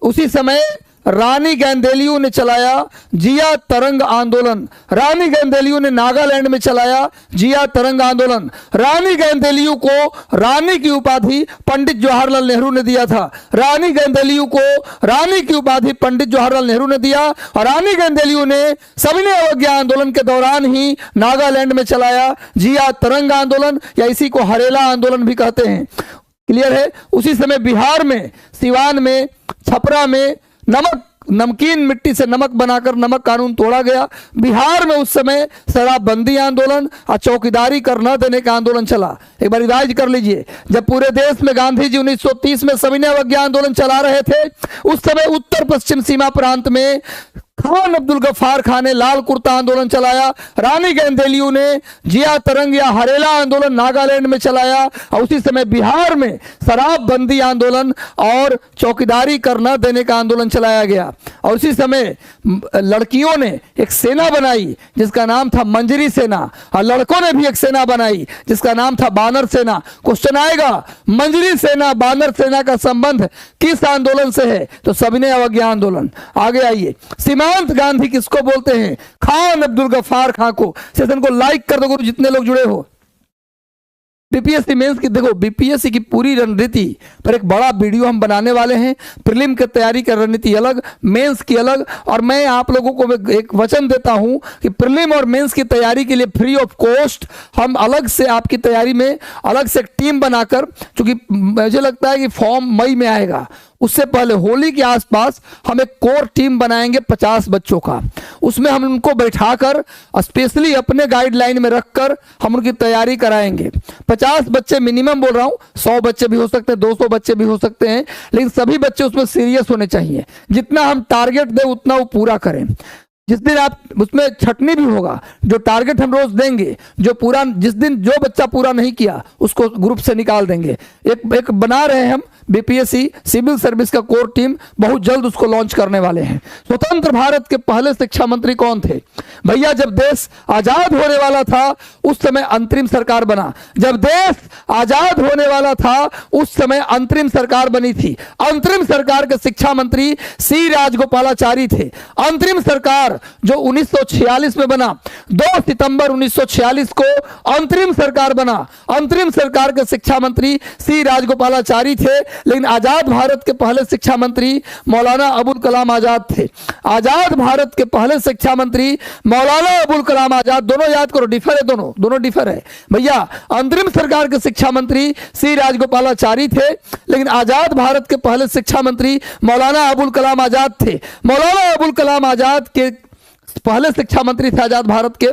उसी समय रानी गैंदेलियू ने चलाया जिया तरंग आंदोलन। रानी गैंदेलियू ने नागालैंड में चलाया जिया तरंग आंदोलन। रानी गैंदेलियू को रानी की उपाधि पंडित जवाहरलाल नेहरू ने दिया था। रानी गैंदेलियू को रानी की उपाधि पंडित जवाहरलाल नेहरू ने दिया और रानी गैंदेलियू ने सविनय अवज्ञा आंदोलन के दौरान ही नागालैंड में चलाया जिया तरंग आंदोलन, या इसी को हरेला आंदोलन भी कहते हैं। क्लियर है। उसी समय बिहार में, सिवान में, छपरा में नमकीन मिट्टी से नमक बनाकर नमक कानून तोड़ा गया। बिहार में उस समय शराबबंदी आंदोलन और चौकीदारी कर न देने का आंदोलन चला। एक बार रिवाइज कर लीजिए। जब पूरे देश में गांधी जी 1930 में सविनय अवज्ञा आंदोलन चला रहे थे, उस समय उत्तर पश्चिम सीमा प्रांत में खान अब्दुल गफ्फार खान ने लाल कुर्ता आंदोलन चलाया। रानी गैंदेलियू ने जिया तरंग या हरेला आंदोलन नागालैंड में चलाया और उसी समय बिहार में शराबबंदी आंदोलन और चौकीदारी कर न देने का आंदोलन चलाया गया। और उसी समय लड़कियों ने एक सेना बनाई जिसका नाम था मंजरी सेना, और लड़कों ने भी एक सेना बनाई जिसका नाम था बानर सेना। क्वेश्चन आएगा, मंजरी सेना बानर सेना का संबंध किस आंदोलन से है? तो सविनय अवज्ञा आंदोलन। आगे आइए, सीमांत गांधी किसको बोलते हैं? खान अब्दुल गफ्फार खान को। सेशन को लाइक कर दो गुरु, जितने लोग जुड़े हो। बीपीएससी मेंस की, देखो बीपीएससी की पूरी रणनीति पर एक बड़ा वीडियो हम बनाने वाले हैं। प्रीलिम की तैयारी की रणनीति अलग, मेंस की अलग। और मैं आप लोगों को एक वचन देता हूं कि प्रीलिम और मेंस की तैयारी के लिए फ्री ऑफ कॉस्ट हम अलग से आपकी तैयारी में अलग से एक टीम बनाकर, क्योंकि मुझे लगता है कि फॉर्म मई में आएगा, उससे पहले होली के आसपास हम एक कोर टीम बनाएंगे 50 बच्चों का। उसमें हम उनको बैठाकर स्पेशली अपने गाइडलाइन में रखकर हम उनकी तैयारी कराएंगे। 50 बच्चे मिनिमम बोल रहा हूं, 100 बच्चे भी हो सकते हैं, 200 बच्चे भी हो सकते हैं, लेकिन सभी बच्चे उसमें सीरियस होने चाहिए। जितना हम टारगेट दें उतना वो पूरा करें। जिस दिन आप उसमें छटनी भी होगा, जो टारगेट हम रोज देंगे, जो पूरा, जिस दिन जो बच्चा पूरा नहीं किया उसको ग्रुप से निकाल देंगे। एक बना रहे हैं हम बीपीएससी सिविल सर्विस का कोर टीम, बहुत जल्द उसको लॉन्च करने वाले हैं। स्वतंत्र भारत के पहले शिक्षा मंत्री कौन थे भैया? जब देश आजाद होने वाला था उस समय अंतरिम सरकार बना। जब देश आजाद होने वाला था उस समय अंतरिम सरकार बनी थी। अंतरिम सरकार के शिक्षा मंत्री सी राजगोपालाचारी थे। अंतरिम सरकार जो 1946 में बना, 2 सितंबर 1946 को अंतरिम सरकार बना। अंतरिम सरकार के शिक्षा मंत्री सी राजगोपालाचारी थे, लेकिन आजाद भारत के पहले शिक्षा मंत्री मौलाना अबुल कलाम आजाद थे। आजाद भारत के पहले शिक्षा मंत्री मौलाना अबुल कलाम आजाद, दोनों याद करो, डिफर है, दोनों डिफर है भैया। अंतरिम सरकार के शिक्षा मंत्री सी राजगोपालाचारी थे, लेकिन आजाद भारत के पहले शिक्षा मंत्री मौलाना अबुल कलाम आजाद थे। मौलाना अबुल कलाम आजाद के पहले शिक्षा मंत्री थे आजाद भारत के,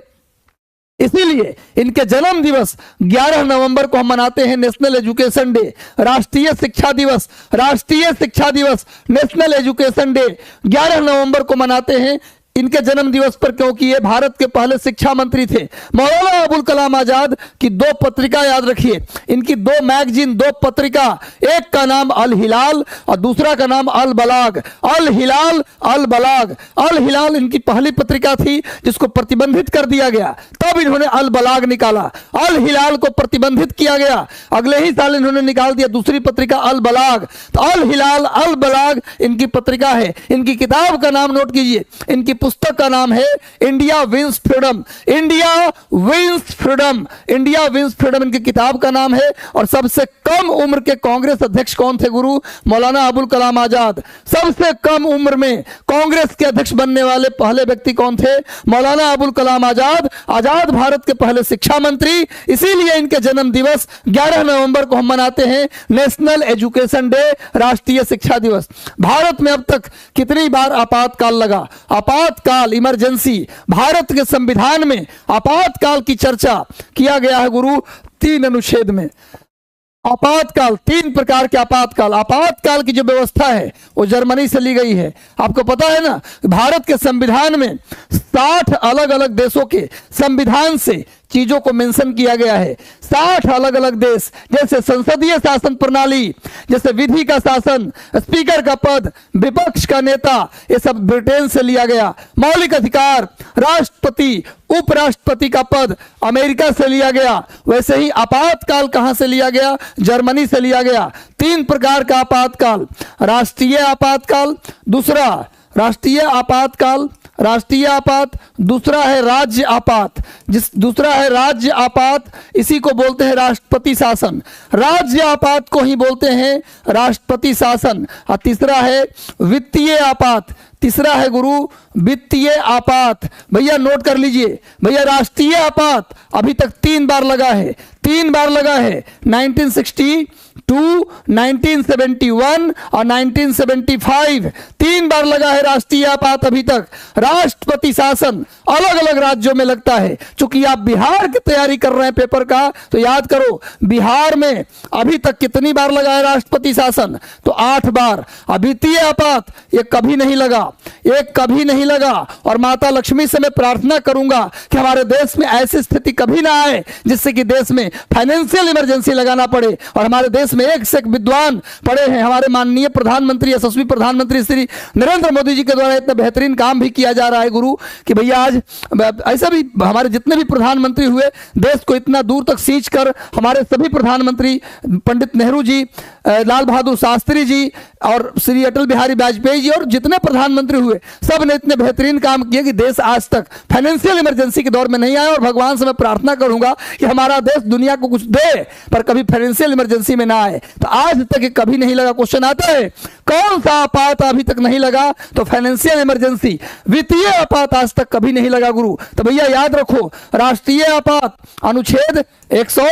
इसीलिए इनके जन्म दिवस 11 नवंबर को हम मनाते हैं नेशनल एजुकेशन डे, राष्ट्रीय शिक्षा दिवस। राष्ट्रीय शिक्षा दिवस, नेशनल एजुकेशन डे 11 नवंबर को मनाते हैं इनके जन्म दिवस पर, क्योंकि ये भारत के पहले शिक्षा मंत्री थे। मौलाना अबुल कलाम आजाद की 2 पत्रिका याद रखिए, इनकी 2 मैगजीन, 2 पत्रिका, एक का नाम अल हिलाल और दूसरा का नाम अल बलाग। अल हिलाल, अल बलाग। अल हिलाल इनकी पहली पत्रिका थी जिसको प्रतिबंधित कर दिया गया, तब इन्होंने अल बलाग निकाला। अल हिलाल को प्रतिबंधित किया गया, अगले ही साल इन्होंने निकाल दिया दूसरी पत्रिका अल बलाग। तो अल हिलाल, अल बलाग इनकी पत्रिका है। इनकी किताब का नाम नोट कीजिए, इनकी पुस्तक का नाम है India wins freedom. India wins freedom, India wins freedom इनकी किताब का नाम है। और सबसे कम उम्र के कांग्रेस अध्यक्ष कौन थे गुरु? मौलाना अबुल कलाम आजाद। सबसे कम उम्र में कांग्रेस के अध्यक्ष बनने वाले पहले व्यक्ति कौन थे? मौलाना अबुल कलाम आजाद, आजाद भारत के पहले शिक्षा मंत्री। इसीलिए इनके जन्म दिवस 11 नवंबर को हम मनाते हैं नेशनल एजुकेशन डे, राष्ट्रीय शिक्षा दिवस। भारत में अब तक कितनी बार आपातकाल लगा? आपातकाल, इमरजेंसी, भारत के संविधान में आपातकाल की चर्चा किया गया है गुरु 3 अनुच्छेद में। आपातकाल, 3 प्रकार के आपातकाल। आपातकाल की जो व्यवस्था है वो जर्मनी से ली गई है। आपको पता है ना, भारत के संविधान में 60 अलग अलग देशों के संविधान से चीजों को मेंशन किया गया है। 60 अलग अलग देश, जैसे संसदीय शासन प्रणाली, जैसे विधि का शासन, स्पीकर का पद, विपक्ष का नेता, ये सब ब्रिटेन से लिया गया। मौलिक अधिकार, राष्ट्रपति, उपराष्ट्रपति का पद अमेरिका से लिया गया। वैसे ही आपातकाल कहां से लिया गया? जर्मनी से लिया गया। 3 प्रकार का आपातकाल, राष्ट्रीय आपातकाल, दूसरा राष्ट्रीय आपातकाल, राष्ट्रीय आपात, दूसरा है राज्य आपात, दूसरा है राज्य आपात, इसी को बोलते हैं राष्ट्रपति शासन। राज्य आपात को ही बोलते हैं राष्ट्रपति शासन। और तीसरा है वित्तीय आपात, तीसरा है गुरु वित्तीय आपात। भैया नोट कर लीजिए, भैया राष्ट्रीय आपात अभी तक 3 बार लगा है, 3 बार लगा है, 1962, 1971 और 1975, 3 बार लगा है राष्ट्रीय आपात अभी तक। राष्ट्रपति शासन अलग अलग राज्यों में लगता है। चूंकि आप बिहार की तैयारी कर रहे हैं पेपर का, तो याद करो बिहार में अभी तक कितनी बार लगा है राष्ट्रपति शासन? तो 8 बार। वित्तीय आपात ये कभी नहीं लगा, एक कभी नहीं लगा। और माता लक्ष्मी से मैं प्रार्थना करूंगा कि हमारे देश में ऐसी स्थिति कभी ना आए जिससे कि देश में फाइनेंशियल इमरजेंसी लगाना पड़े। और हमारे देश में एक से एक विद्वान पड़े हैं। हमारे माननीय प्रधानमंत्री, यशस्वी प्रधानमंत्री श्री नरेंद्र मोदी जी के द्वारा इतना बेहतरीन काम भी किया जा रहा है गुरु, कि भैया आज ऐसा भी हमारे जितने भी प्रधानमंत्री हुए, देश को इतना दूर तक सींच कर हमारे सभी प्रधानमंत्री, पंडित नेहरू जी, लाल बहादुर शास्त्री जी और श्री अटल बिहारी वाजपेयी जी और जितने प्रधानमंत्री हुए, सब ने इतने बेहतरीन काम किए कि देश आज तक फाइनेंशियल इमरजेंसी के दौर में नहीं आया। और भगवान से मैं प्रार्थना करूंगा कि हमारा देश दुनिया को कुछ दे पर कभी फाइनेंशियल इमरजेंसी में ना आए। तो आज तक ये कभी नहीं लगा। क्वेश्चन आता है कौन सा आपात अभी तक नहीं लगा? तो फाइनेंशियल इमरजेंसी, वित्तीय आपात आज तक कभी नहीं लगा गुरु। तो भैया याद रखो, राष्ट्रीय आपात अनुच्छेद 100,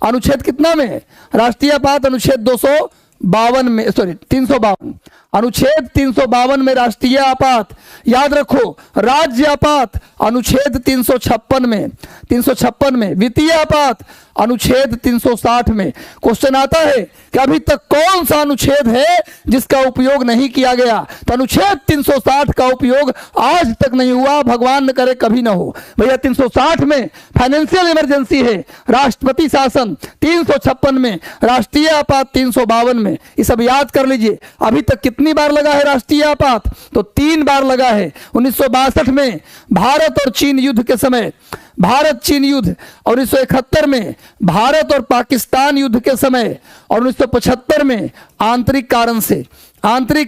अनुच्छेद कितना में? राष्ट्रीय आपात अनुच्छेद 252 में, सॉरी 352, अनुच्छेद 352 में राष्ट्रीय आपात। याद रखो राज्य आपात अनुच्छेद 356 में, 356 में वित्तीय आपात अनुच्छेद 360 में। क्वेश्चन आता है कि अभी तक कौन सा अनुच्छेद है जिसका उपयोग नहीं किया गया? तो अनुच्छेद 360 का उपयोग आज तक नहीं हुआ, भगवान न करे कभी ना हो। भैया 360 में फाइनेंशियल इमरजेंसी है, राष्ट्रपति शासन 356 में, राष्ट्रीय आपात 352 में। ये सब याद कर लीजिए। अभी तक कितनी बार लगा है राष्ट्रीय आपात? तो 3 बार लगा है। 1962 में भारत और चीन युद्ध के समय, भारत चीन युद्ध, और 1971 में भारत और पाकिस्तान युद्ध के समय, और 1975 में आंतरिक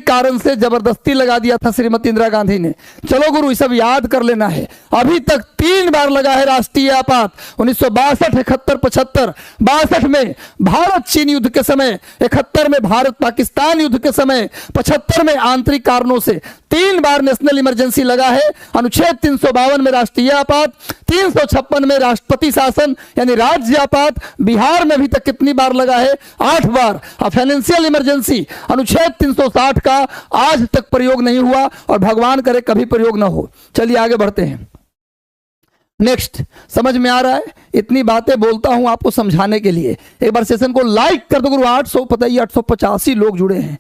कारण से जबरदस्ती लगा दिया था श्रीमती इंदिरा गांधी ने। चलो गुरु ये सब याद कर लेना है। अभी तक 3 बार लगा है राष्ट्रीय आपात, 1962, 71, 75। 62 में भारत चीन युद्ध के समय, 71 में भारत पाकिस्तान युद्ध के समय, 75 में आंतरिक कारणों से 3 बार नेशनल इमरजेंसी लगा है। अनुच्छेद 352 में राष्ट्रीय आपात, 356 में राष्ट्रपति शासन यानी राज्य आपात। बिहार में अभी तक कितनी बार लगा है? 8 बार। फाइनेंशियल इमरजेंसी अनुच्छेद 360 का आज तक प्रयोग नहीं हुआ और भगवान करे कभी प्रयोग ना हो। चलिए आगे बढ़ते हैं। नेक्स्ट, समझ में आ रहा है? इतनी बातें बोलता हूं आपको समझाने के लिए। एक बार सेशन को लाइक कर दो गुरु। 800 पता ही 885 लोग जुड़े हैं,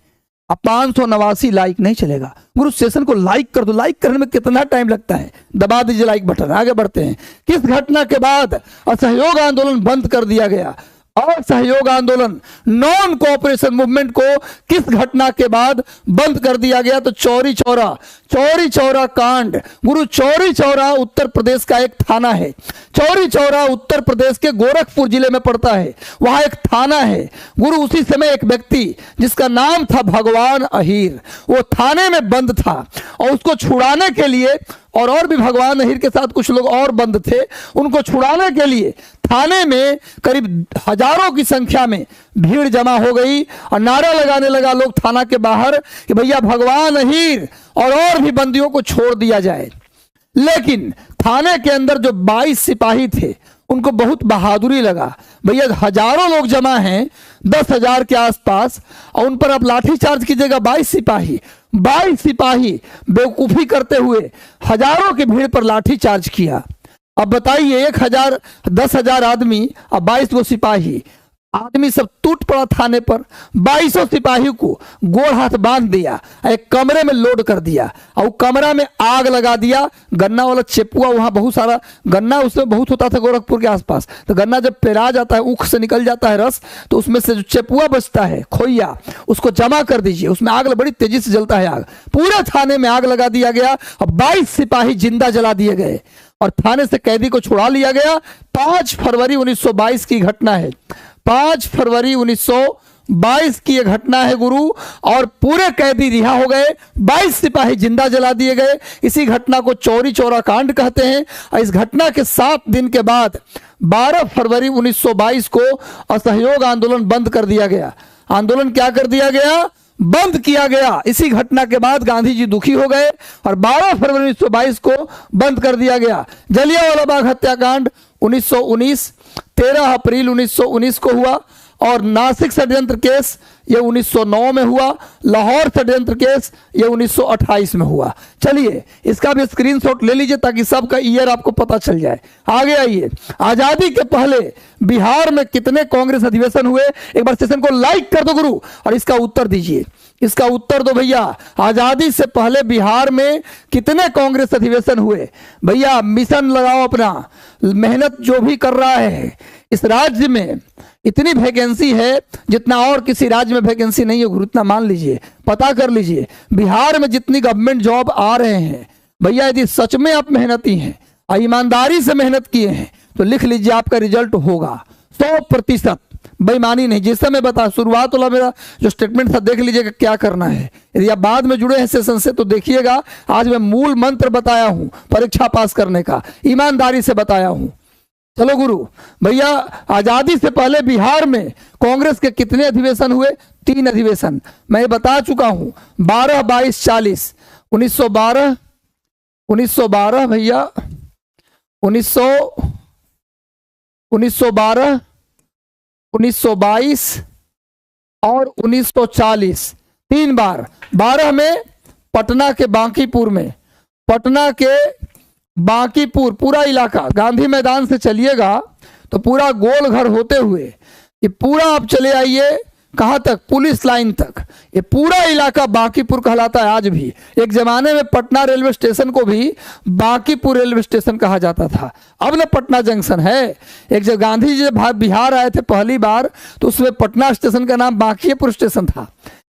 अब 589 लाइक नहीं चलेगा गुरु। सेशन को लाइक कर दो। लाइक करने में कितना टाइम लगता है? दबा दीजिए लाइक बटन। आगे बढ़ते हैं। किस घटना के बाद असहयोग आंदोलन बंद कर दिया गया? असहयोग आंदोलन, नॉन कोऑपरेशन मूवमेंट को किस घटना के बाद बंद कर दिया गया? तो चौरी चौरा, चौरी चौरा कांड गुरु। चौरी चौरा उत्तर प्रदेश का एक थाना है। चौरी चौरा उत्तर प्रदेश के गोरखपुर जिले में पड़ता है, वहां एक थाना है गुरु। उसी समय एक व्यक्ति जिसका नाम था भगवान अहीर, वो थाने में बंद था और उसको छुड़ाने के लिए, और भी भगवान अहीर के साथ कुछ लोग और बंद थे, उनको छुड़ाने के लिए थाने में करीब हजारों की संख्या में भीड़ जमा हो गई और नारा लगाने लगा लोग थाना के बाहर कि भैया भगवान अहीर और भी बंदियों को छोड़ दिया जाए। लेकिन थाने के अंदर जो 22 सिपाही थे उनको बहुत बहादुरी लगा। भैया हजारों लोग जमा हैं, 10,000 के आसपास, और उन पर आप लाठी चार्ज कीजिएगा। 22 सिपाही बेवकूफी करते हुए हजारों की भीड़ पर लाठी चार्ज किया। अब बताइए 1,000 10,000 आदमी और 22 गो सिपाही, आदमी सब टूट पड़ा थाने पर। 22 सिपाही को गोड़ हाथ बांध दिया, एक कमरे में लोड कर दिया और कमरा में आग लगा दिया। गन्ना वाला चेपुआ, वहां बहुत सारा गन्ना उसमें बहुत होता था गोरखपुर के आसपास, तो गन्ना जब पेरा जाता है, ऊख से निकल जाता है रस, तो उसमें से जो चेपुआ बचता है, खोइया, उसको जमा कर दीजिए। उसमें आग बड़ी तेजी से जलता है आग। पूरे थाने में आग लगा दिया गया और 22 सिपाही जिंदा जला दिए गए और थाने से कैदी को छुड़ा लिया गया। 5 फरवरी 1922 की घटना है। 5 फरवरी 1922 की यह घटना है गुरु, और पूरे कैदी रिहा हो गए, 22 सिपाही जिंदा जला दिए गए। इसी घटना को चौरी चौरा कांड कहते हैं। और इस घटना के 7 दिन के बाद 12 फरवरी 1922 को असहयोग आंदोलन बंद कर दिया गया। आंदोलन क्या कर दिया गया? बंद किया गया। इसी घटना के बाद गांधी जी दुखी हो गए और 12 फरवरी 1922 को बंद कर दिया गया। जलियांवाला बाग हत्याकांड 1919, 13 अप्रैल 1919 को हुआ, और नासिक षड्यंत्र केस ये 1909 में हुआ। लाहौर षड्यंत्र केस ये 1928 में हुआ। चलिए इसका भी स्क्रीनशॉट ले लीजिए ताकि सबका ईयर आपको पता चल जाए। आगे आइए, आजादी के पहले बिहार में कितने कांग्रेस अधिवेशन हुए? एक बार सेशन को लाइक कर दो गुरु और इसका उत्तर दीजिए। इसका उत्तर दो भैया। आजादी से पहले बिहार में कितने कांग्रेस अधिवेशन हुए? भैया मिशन लगाओ अपना, मेहनत जो भी कर रहा है। इस राज्य में इतनी वैकेंसी है जितना और किसी राज्य में वैकेंसी नहीं है गुरु, इतना मान लीजिए, पता कर लीजिए। बिहार में जितनी गवर्नमेंट जॉब आ रहे हैं भैया, यदि सच में आप मेहनती हैं और ईमानदारी से मेहनत किए हैं तो लिख लीजिए आपका रिजल्ट होगा 100%। बेईमानी नहीं। जिस समय बता शुरुआत वाला मेरा जो स्टेटमेंट था, देख लीजिएगा क्या करना है। यदि आप बाद में जुड़े हैं सेशन से तो देखिएगा, आज मैं मूल मंत्र बताया हूं परीक्षा पास करने का, ईमानदारी से बताया हूं। चलो गुरु भैया, आजादी से पहले बिहार में कांग्रेस के कितने अधिवेशन हुए? 3 अधिवेशन मैं बता चुका हूं। 12, 22, 40। 1912 भैया, 1912, 1922 और 1940, 3 बार। 12 में पटना के बांकीपुर में, पटना के बांकीपुर पूरा इलाका, गांधी मैदान से चलिएगा तो पूरा गोल घर होते हुए ये पूरा आप चले आइए, कहां तक? पुलिस लाइन तक। ये पूरा इलाका बांकीपुर कहलाता है आज भी। एक जमाने में पटना रेलवे स्टेशन को भी बांकीपुर रेलवे स्टेशन कहा जाता था, अब न पटना जंक्शन है। एक जब गांधी जी बिहार आए थे पहली बार तो उसमें पटना स्टेशन का नाम बांकीपुर स्टेशन था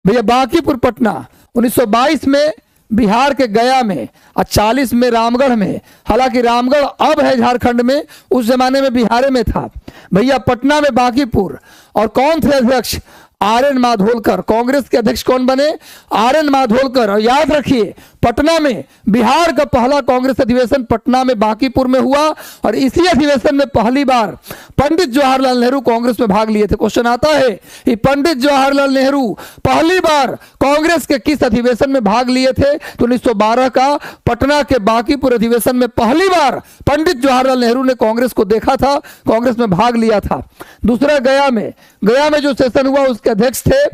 भैया। बांकीपुर पटना। 1922 में बिहार के गया में और 40 में रामगढ़ में। हालांकि रामगढ़ अब है झारखंड में, उस जमाने में बिहार में था भैया। पटना में बांकीपुर। और कौन थे अध्यक्ष? RN माधोलकर। कांग्रेस के अध्यक्ष कौन बने? RN माधोलकर। और याद रखिए पटना में बिहार का पहला कांग्रेस अधिवेशन पटना में बांकीपुर में हुआ और इसी अधिवेशन में पहली बार पंडित जवाहरलाल नेहरू कांग्रेस में भाग लिए थे। क्वेश्चन आता है कि पंडित जवाहरलाल नेहरू पहली बार कांग्रेस के किस अधिवेशन में भाग लिए थे? तो 1912 का पटना के बांकीपुर अधिवेशन में पहली बार पंडित जवाहरलाल नेहरू ने कांग्रेस को देखा था, कांग्रेस में भाग लिया था। दूसरा गया में जो सेशन हुआ उसके अध्यक्ष थे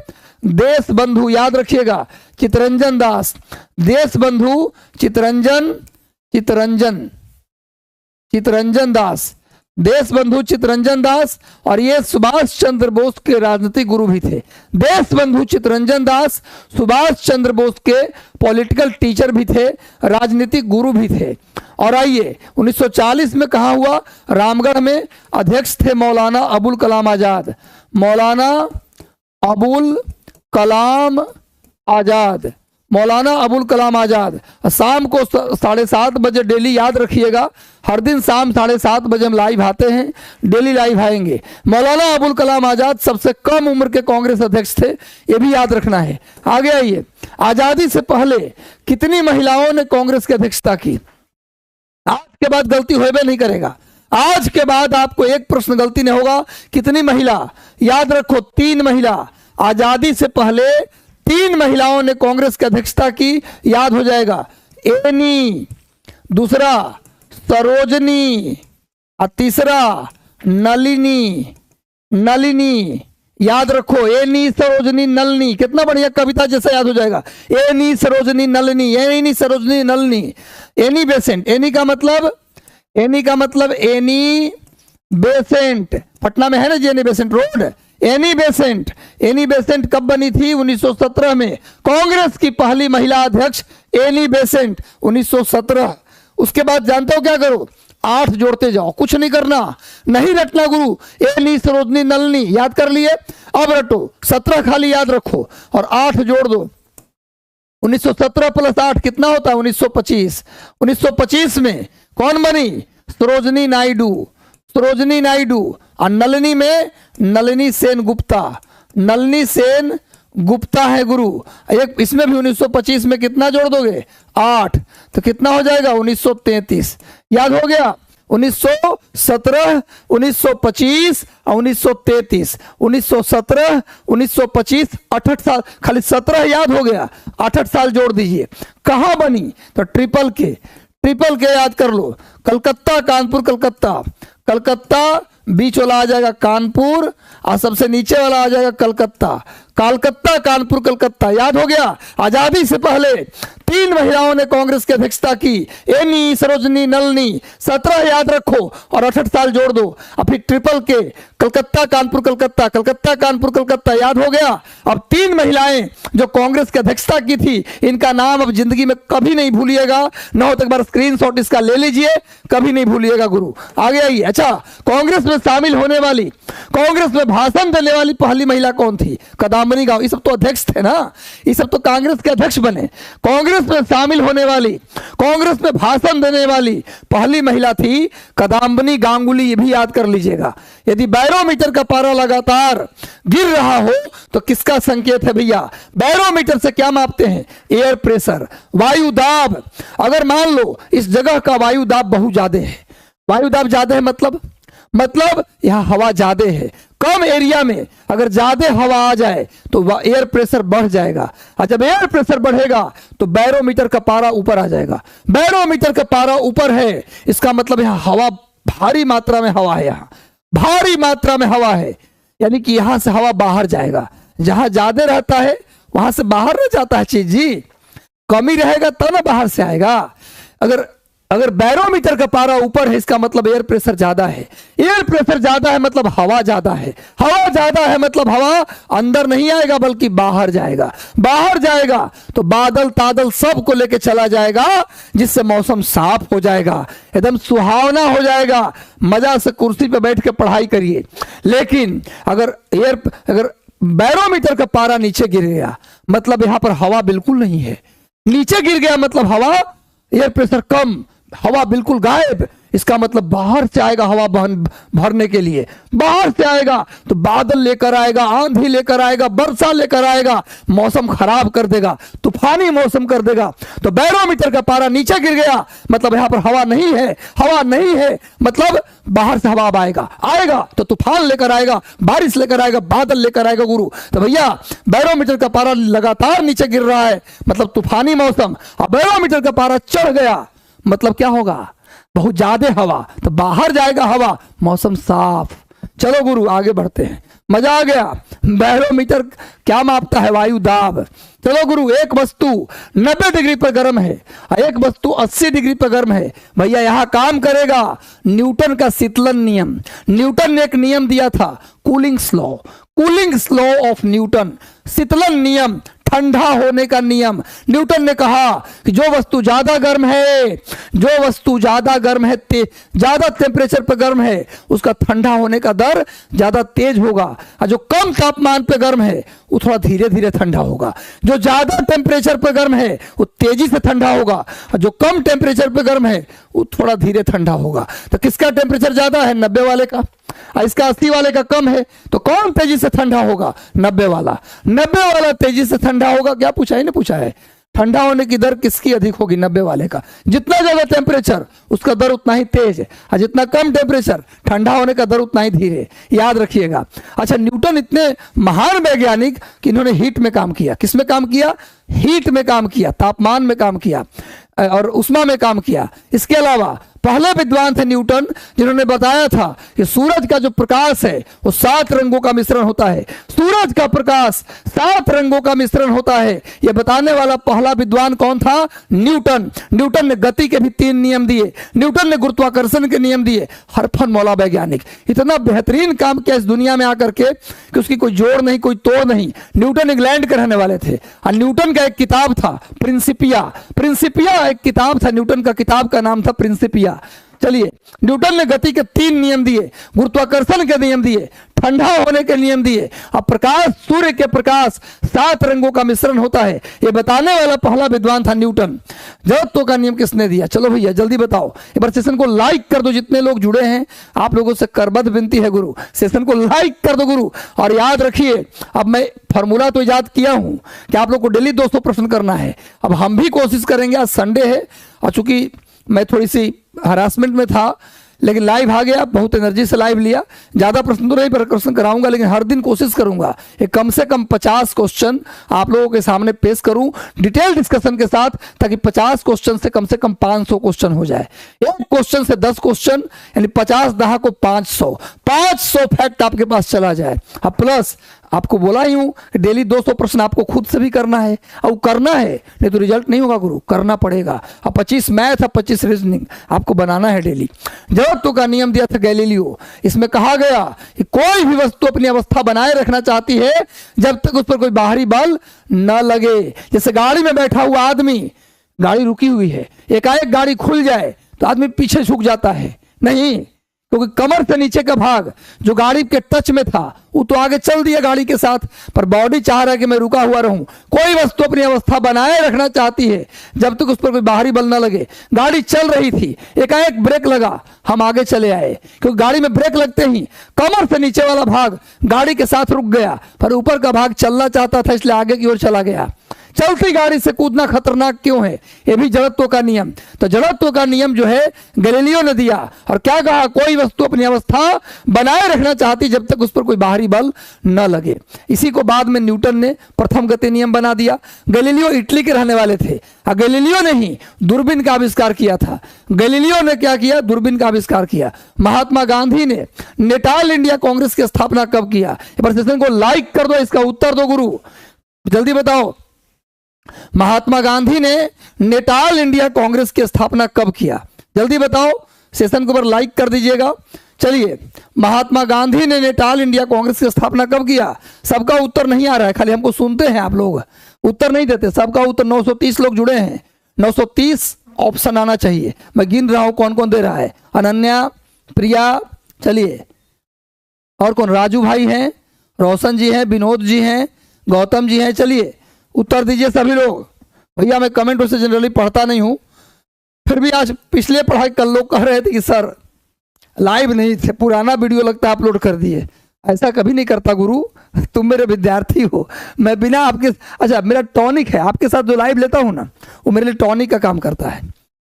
देश बंधु, याद रखिएगा, चितरंजन दास। देश बंधु चितरंजन चित्तरंजन दास, देश बंधु चित्तरंजन दास, और ये सुभाष चंद्र बोस के राजनीतिक गुरु भी थे। देश बंधु चित्तरंजन दास सुभाष चंद्र बोस के पॉलिटिकल टीचर भी थे, राजनीतिक गुरु भी थे। और आइए 1940 में कहा हुआ, रामगढ़ में अध्यक्ष थे मौलाना अबुल कलाम आजाद। मौलाना अबुल कलाम आजाद, मौलाना अबुल कलाम आजाद। शाम को 7:30 बजे डेली, याद रखिएगा, हर दिन शाम 7:30 बजे हम लाइव आते हैं, डेली लाइव आएंगे। मौलाना अबुल कलाम आजाद सबसे कम उम्र के कांग्रेस अध्यक्ष थे, ये भी याद रखना है। आगे आइए, आजादी से पहले कितनी महिलाओं ने कांग्रेस की अध्यक्षता की? आज के बाद गलती होबे नहीं करेगा, आज के बाद आपको एक प्रश्न गलती नहीं होगा। कितनी महिला? याद रखो, 3 महिला। आजादी से पहले 3 महिलाओं ने कांग्रेस की अध्यक्षता की, याद हो जाएगा। एनी, दूसरा सरोजनी, और तीसरा नलिनी। नलिनी याद रखो, एनी सरोजनी नलिनी, कितना बढ़िया कविता जैसा याद हो जाएगा। Any Sarojini Nalini, any Sarojini Nalini. Any Besant, any का मतलब, एनी का मतलब एनी बेसेंट, पटना में है ना जी Annie Besant road. Annie Besant, Annie Besant कब बनी थी? 1917 में। कांग्रेस की पहली महिला अध्यक्ष एनी बेसेंट, 1917। उसके बाद जानते हो क्या करो? 8 जोड़ते जाओ, कुछ नहीं करना, नहीं रटना गुरु। एनी सरोजनी नलिनी याद कर लिए, अब रटो। 17 खाली याद रखो और 8 जोड़ दो। 1917 + 8 कितना होता है? 1925। 1925 में कौन बनी? सरोजनी नायडू। सरोजनी नायडू। और नलिनी में नलिनी सेन गुप्ता। नलिनी सेन गुप्ता है गुरु। एक इसमें भी 1925 में कितना जोड़ दोगे? 8, तो कितना हो जाएगा? 1933। याद हो गया? 1917, 1925 और 1933। 1917, 1925, 68 साल, खाली 17 याद हो गया, 68 साल जोड़ दीजिए। कहाँ बनी? तो ट्रिपल के, ट्रिपल के याद कर लो। कलकत्ता, कानपुर, कलकत्ता। कलकत्ता बीच वाला आ जाएगा कानपुर, और सबसे नीचे वाला आ जाएगा कलकत्ता। कलकत्ता, कानपुर, कलकत्ता। याद हो गया? आजादी से पहले 3 महिलाओं ने कांग्रेस की अध्यक्षता की, एनी, सरोजनी, नलिनी। 17 याद रखो और 68 साल जोड़ दो, और फिर ट्रिपल के, कलकत्ता, कानपुर, कलकत्ता, कलकत्ता, कानपुर, कलकत्ता। याद हो गया? अब 3 महिलाएं जो कांग्रेस की अध्यक्षता की थी, इनका नाम अब जिंदगी में कभी नहीं भूलिएगा। न हो तो एक बार स्क्रीनशॉट इसका ले लीजिए, कभी नहीं भूलिएगा गुरु। आगे आइए। अच्छा, कांग्रेस में शामिल होने वाली, कांग्रेस में भाषण देने वाली पहली महिला कौन थी? कदम्बनी गांव। ये सब तो अध्यक्ष थे ना, ये सब तो कांग्रेस के अध्यक्ष बने। कांग्रेस में शामिल होने वाली, कांग्रेस में भाषण देने वाली पहली महिला थी कदम्बनी गांगुली। ये भी याद कर लीजिएगा। यदि बैरोमीटर का पारा लगातार गिर रहा हो तो किसका संकेत है भैया? बैरोमीटर से क्या मापते हैं? एयर प्रेशर, वायु दाब। अगर मान लो इस जगह का वायु दाब बहुत ज्यादा है, वायु दाब ज्यादा है मतलब यहां हवा ज्यादा है। कम एरिया में अगर ज्यादा हवा आ जाए तो एयर प्रेशर बढ़ जाएगा, और जब एयर प्रेशर बढ़ेगा तो बैरोमीटर का पारा ऊपर आ जाएगा। बैरोमीटर का पारा ऊपर है, इसका मतलब यहां हवा, भारी मात्रा में हवा है, यहां भारी मात्रा में हवा है, यानी कि यहां से हवा बाहर जाएगा। जहां ज्यादा रहता है वहां से बाहर नहीं जाता है चीज जी, कमी रहेगा तो ना बाहर से आएगा। अगर बैरोमीटर का पारा ऊपर है, इसका मतलब एयर प्रेशर ज्यादा है। एयर प्रेशर ज्यादा है मतलब हवा ज्यादा है। हवा ज्यादा है मतलब हवा अंदर नहीं आएगा बल्कि बाहर जाएगा। बाहर जाएगा तो बादल तादल सब को लेके चला जाएगा, जिससे मौसम साफ हो जाएगा, एकदम सुहावना हो जाएगा। मजा से कुर्सी पे बैठ के पढ़ाई करिए। लेकिन अगर बैरोमीटर का पारा नीचे गिर गया मतलब यहां पर हवा बिल्कुल नहीं है। नीचे गिर गया मतलब हवा, एयर प्रेशर कम, हवा बिल्कुल गायब। इसका मतलब बाहर से आएगा हवा भरने के लिए, बाहर से आएगा तो बादल लेकर आएगा, आंधी लेकर आएगा, वर्षा लेकर आएगा, मौसम खराब कर देगा, तूफानी मौसम कर देगा। तो बैरोमीटर का पारा नीचे गिर गया मतलब यहां पर हवा नहीं है। हवा नहीं है मतलब बाहर से हवा आएगा तो तूफान लेकर आएगा, बारिश लेकर आएगा, बादल लेकर आएगा गुरु। तो भैया बैरोमीटर का पारा लगातार नीचे गिर रहा है मतलब तूफानी मौसम, और बैरोमीटर का पारा चढ़ गया मतलब क्या होगा? बहुत ज्यादा हवा, तो बाहर जाएगा हवा, मौसम साफ। चलो गुरु आगे बढ़ते हैं। मजा आ गया। बैरोमीटर क्या मापता है? वायु दाब। चलो गुरु, एक वस्तु 90 डिग्री पर गर्म है, एक वस्तु 80 डिग्री पर गर्म है, भैया यहां काम करेगा न्यूटन का शीतलन नियम। न्यूटन ने एक नियम दिया था, कूलिंग्स लॉ, कूलिंग्स लॉ ऑफ न्यूटन, शीतलन नियम, ठंडा होने का नियम। न्यूटन ने कहा कि जो वस्तु ज्यादा गर्म है, जो वस्तु ज्यादा गर्म है, ज्यादा टेम्परेचर पर गर्म है, उसका ठंडा होने का दर ज्यादा तेज होगा, और जो कम तापमान पर गर्म है वो थोड़ा धीरे धीरे ठंडा होगा। जो ज्यादा टेम्परेचर पर गर्म है वो तेजी से ठंडा होगा, और जो कम टेम्परेचर पर गर्म है वो थोड़ा धीरे ठंडा होगा। तो किसका टेम्परेचर ज्यादा है? 90 वाले का। इसका 80 वाले का कम है, तो कौन तेजी से ठंडा होगा? 90 वाला। 90 वाला तेजी से ठंडा होगा। क्या पूछा है? नहीं पूछा है। ठंडा होने की दर किसकी अधिक होगी? 90 वाले का। जितना ज्यादा टेम्परेचर उसका दर उतना ही तेज है, और जितना कम टेम्परेचर ठंडा होने का दर उतना ही धीरे। याद रखिएगा। अच्छा, न्यूटन इतने महान वैज्ञानिक कि इन्होंने हीट में काम किया। किस में काम किया? हीट में काम किया, तापमान में काम किया और उष्मा में काम किया। इसके अलावा पहले विद्वान थे न्यूटन, जिन्होंने बताया था कि सूरज का जो प्रकाश है वो 7 रंगों का मिश्रण होता है। सूरज का प्रकाश 7 रंगों का मिश्रण होता है। यह बताने वाला पहला विद्वान कौन था? न्यूटन। न्यूटन ने गति के भी 3 नियम दिए, न्यूटन ने गुरुत्वाकर्षण के नियम दिए। हरफनमौला वैज्ञानिक, इतना बेहतरीन काम किया इस दुनिया में आकर के कि उसकी कोई जोड़ नहीं, कोई तोड़ नहीं। न्यूटन इंग्लैंड के रहने वाले थे, और न्यूटन का एक किताब था प्रिंसिपिया। प्रिंसिपिया एक किताब था, न्यूटन का किताब का नाम था प्रिंसिपिया। चलिए, न्यूटन ने गति के 3 नियम दिए, गुरुत्वाकर्षण के नियम दिए, ठंडा होने के नियम दिए, और प्रकाश, सूर्य के प्रकाश 7 रंगों का मिश्रण होता है। यह बताने वाला पहला विद्वान था न्यूटन। जड़त्व का नियम किसने दिया? चलो भैया जल्दी बताओ। एक बार सेशन को लाइक कर दो, जितने लोग जुड़े हैं आप लोगों से करबद्ध विनती है गुरु, सेशन को लाइक कर दो गुरु। और याद रखिए, अब मैं फॉर्मूला तो इजाद किया हूं कि आप लोग को डेली 200 प्रश्न करना है। अब हम भी कोशिश करेंगे, आज संडे है और चूंकि मैं थोड़ी सी हरासमेंट में था, लेकिन लाइव आ गया, बहुत एनर्जी से लाइव लिया। ज़्यादा प्रश्न तो नहीं प्रश्न कराऊंगा, लेकिन हर दिन कोशिश करूंगा एक कम से कम 50 क्वेश्चन आप लोगों के सामने पेश करूं डिटेल डिस्कशन के साथ, ताकि 50 क्वेश्चन से कम 500 क्वेश्चन हो जाए। एक क्वेश्चन से 10 क्वेश्चन, यानी 50 10 को 500 फैक्ट आपके पास चला जाए। अब प्लस आपको बोला ही हूं कि डेली 200 प्रश्न आपको खुद से भी करना है, और करना है, नहीं तो रिजल्ट नहीं होगा गुरु, करना पड़ेगा। अब 25 मैथ और 25 रीजनिंग आपको बनाना है डेली। जड़त्व का नियम दिया था गैलीलियो। इसमें कहा गया कि कोई भी वस्तु अपनी अवस्था बनाए रखना चाहती है जब तक उस पर कोई बाहरी बल न लगे। जैसे गाड़ी में बैठा हुआ आदमी, गाड़ी रुकी हुई है, एकाएक गाड़ी खुल जाए तो आदमी पीछे झुक जाता है नहीं, क्योंकि कमर से नीचे का भाग जो गाड़ी के टच में था वो तो आगे चल दिया गाड़ी के साथ, पर बॉडी चाह रहा है कि मैं रुका हुआ रहूं। कोई वस्तु अपनी अवस्था बनाए रखना चाहती है जब तक उस पर कोई बाहरी बल ना लगे। गाड़ी चल रही थी, एकाएक ब्रेक लगा, हम आगे चले आए, क्योंकि गाड़ी में ब्रेक लगते ही कमर से नीचे वाला भाग गाड़ी के साथ रुक गया, पर ऊपर का भाग चलना चाहता था, इसलिए आगे की ओर चला गया। चलती गाड़ी से कूदना खतरनाक क्यों है? ये भी जड़त्व का नियम। तो जड़त्व का नियम जो है गैलीलियो ने दिया, और क्या कहा? कोई वस्तु अपनी अवस्था बनाए रखना चाहती जब तक उस पर कोई बाहरी बल न लगे। इसी को बाद में न्यूटन ने प्रथम गति नियम बना दिया। गैलीलियो इटली के रहने वाले थे, और गैलीलियो ने ही दूरबीन का आविष्कार किया था। गैलीलियो ने क्या किया? दूरबीन का आविष्कार किया। महात्मा गांधी ने नेटाल इंडिया कांग्रेस की स्थापना कब किया? सेशन को लाइक कर दो, इसका उत्तर दो गुरु, जल्दी बताओ। महात्मा गांधी ने नेटाल इंडिया कांग्रेस की स्थापना कब किया? जल्दी बताओ, सेशन को पर लाइक कर दीजिएगा। चलिए, महात्मा गांधी ने नेटाल इंडिया कांग्रेस की स्थापना कब किया? सबका उत्तर नहीं आ रहा है, खाली हमको सुनते हैं आप लोग, उत्तर नहीं देते। सबका उत्तर 930 लोग जुड़े हैं, 930 ऑप्शन आना चाहिए। मैं गिन रहा हूं कौन कौन दे रहा है। अनन्या, प्रिया, चलिए और कौन? राजू भाई हैं, रोशन जी हैं, विनोद जी हैं, गौतम जी हैं। चलिए उत्तर दीजिए सभी लोग। भैया मैं कमेंट उससे जनरली पढ़ता नहीं हूं, फिर भी आज पिछले पढ़ाई कल लोग कह रहे थे कि सर लाइव नहीं थे, पुराना वीडियो लगता है अपलोड कर दिए। ऐसा कभी नहीं करता गुरु, तुम मेरे विद्यार्थी हो। मैं बिना आपके, अच्छा मेरा टॉनिक है, आपके साथ जो लाइव लेता हूं ना वो मेरे लिए टॉनिक का काम करता है।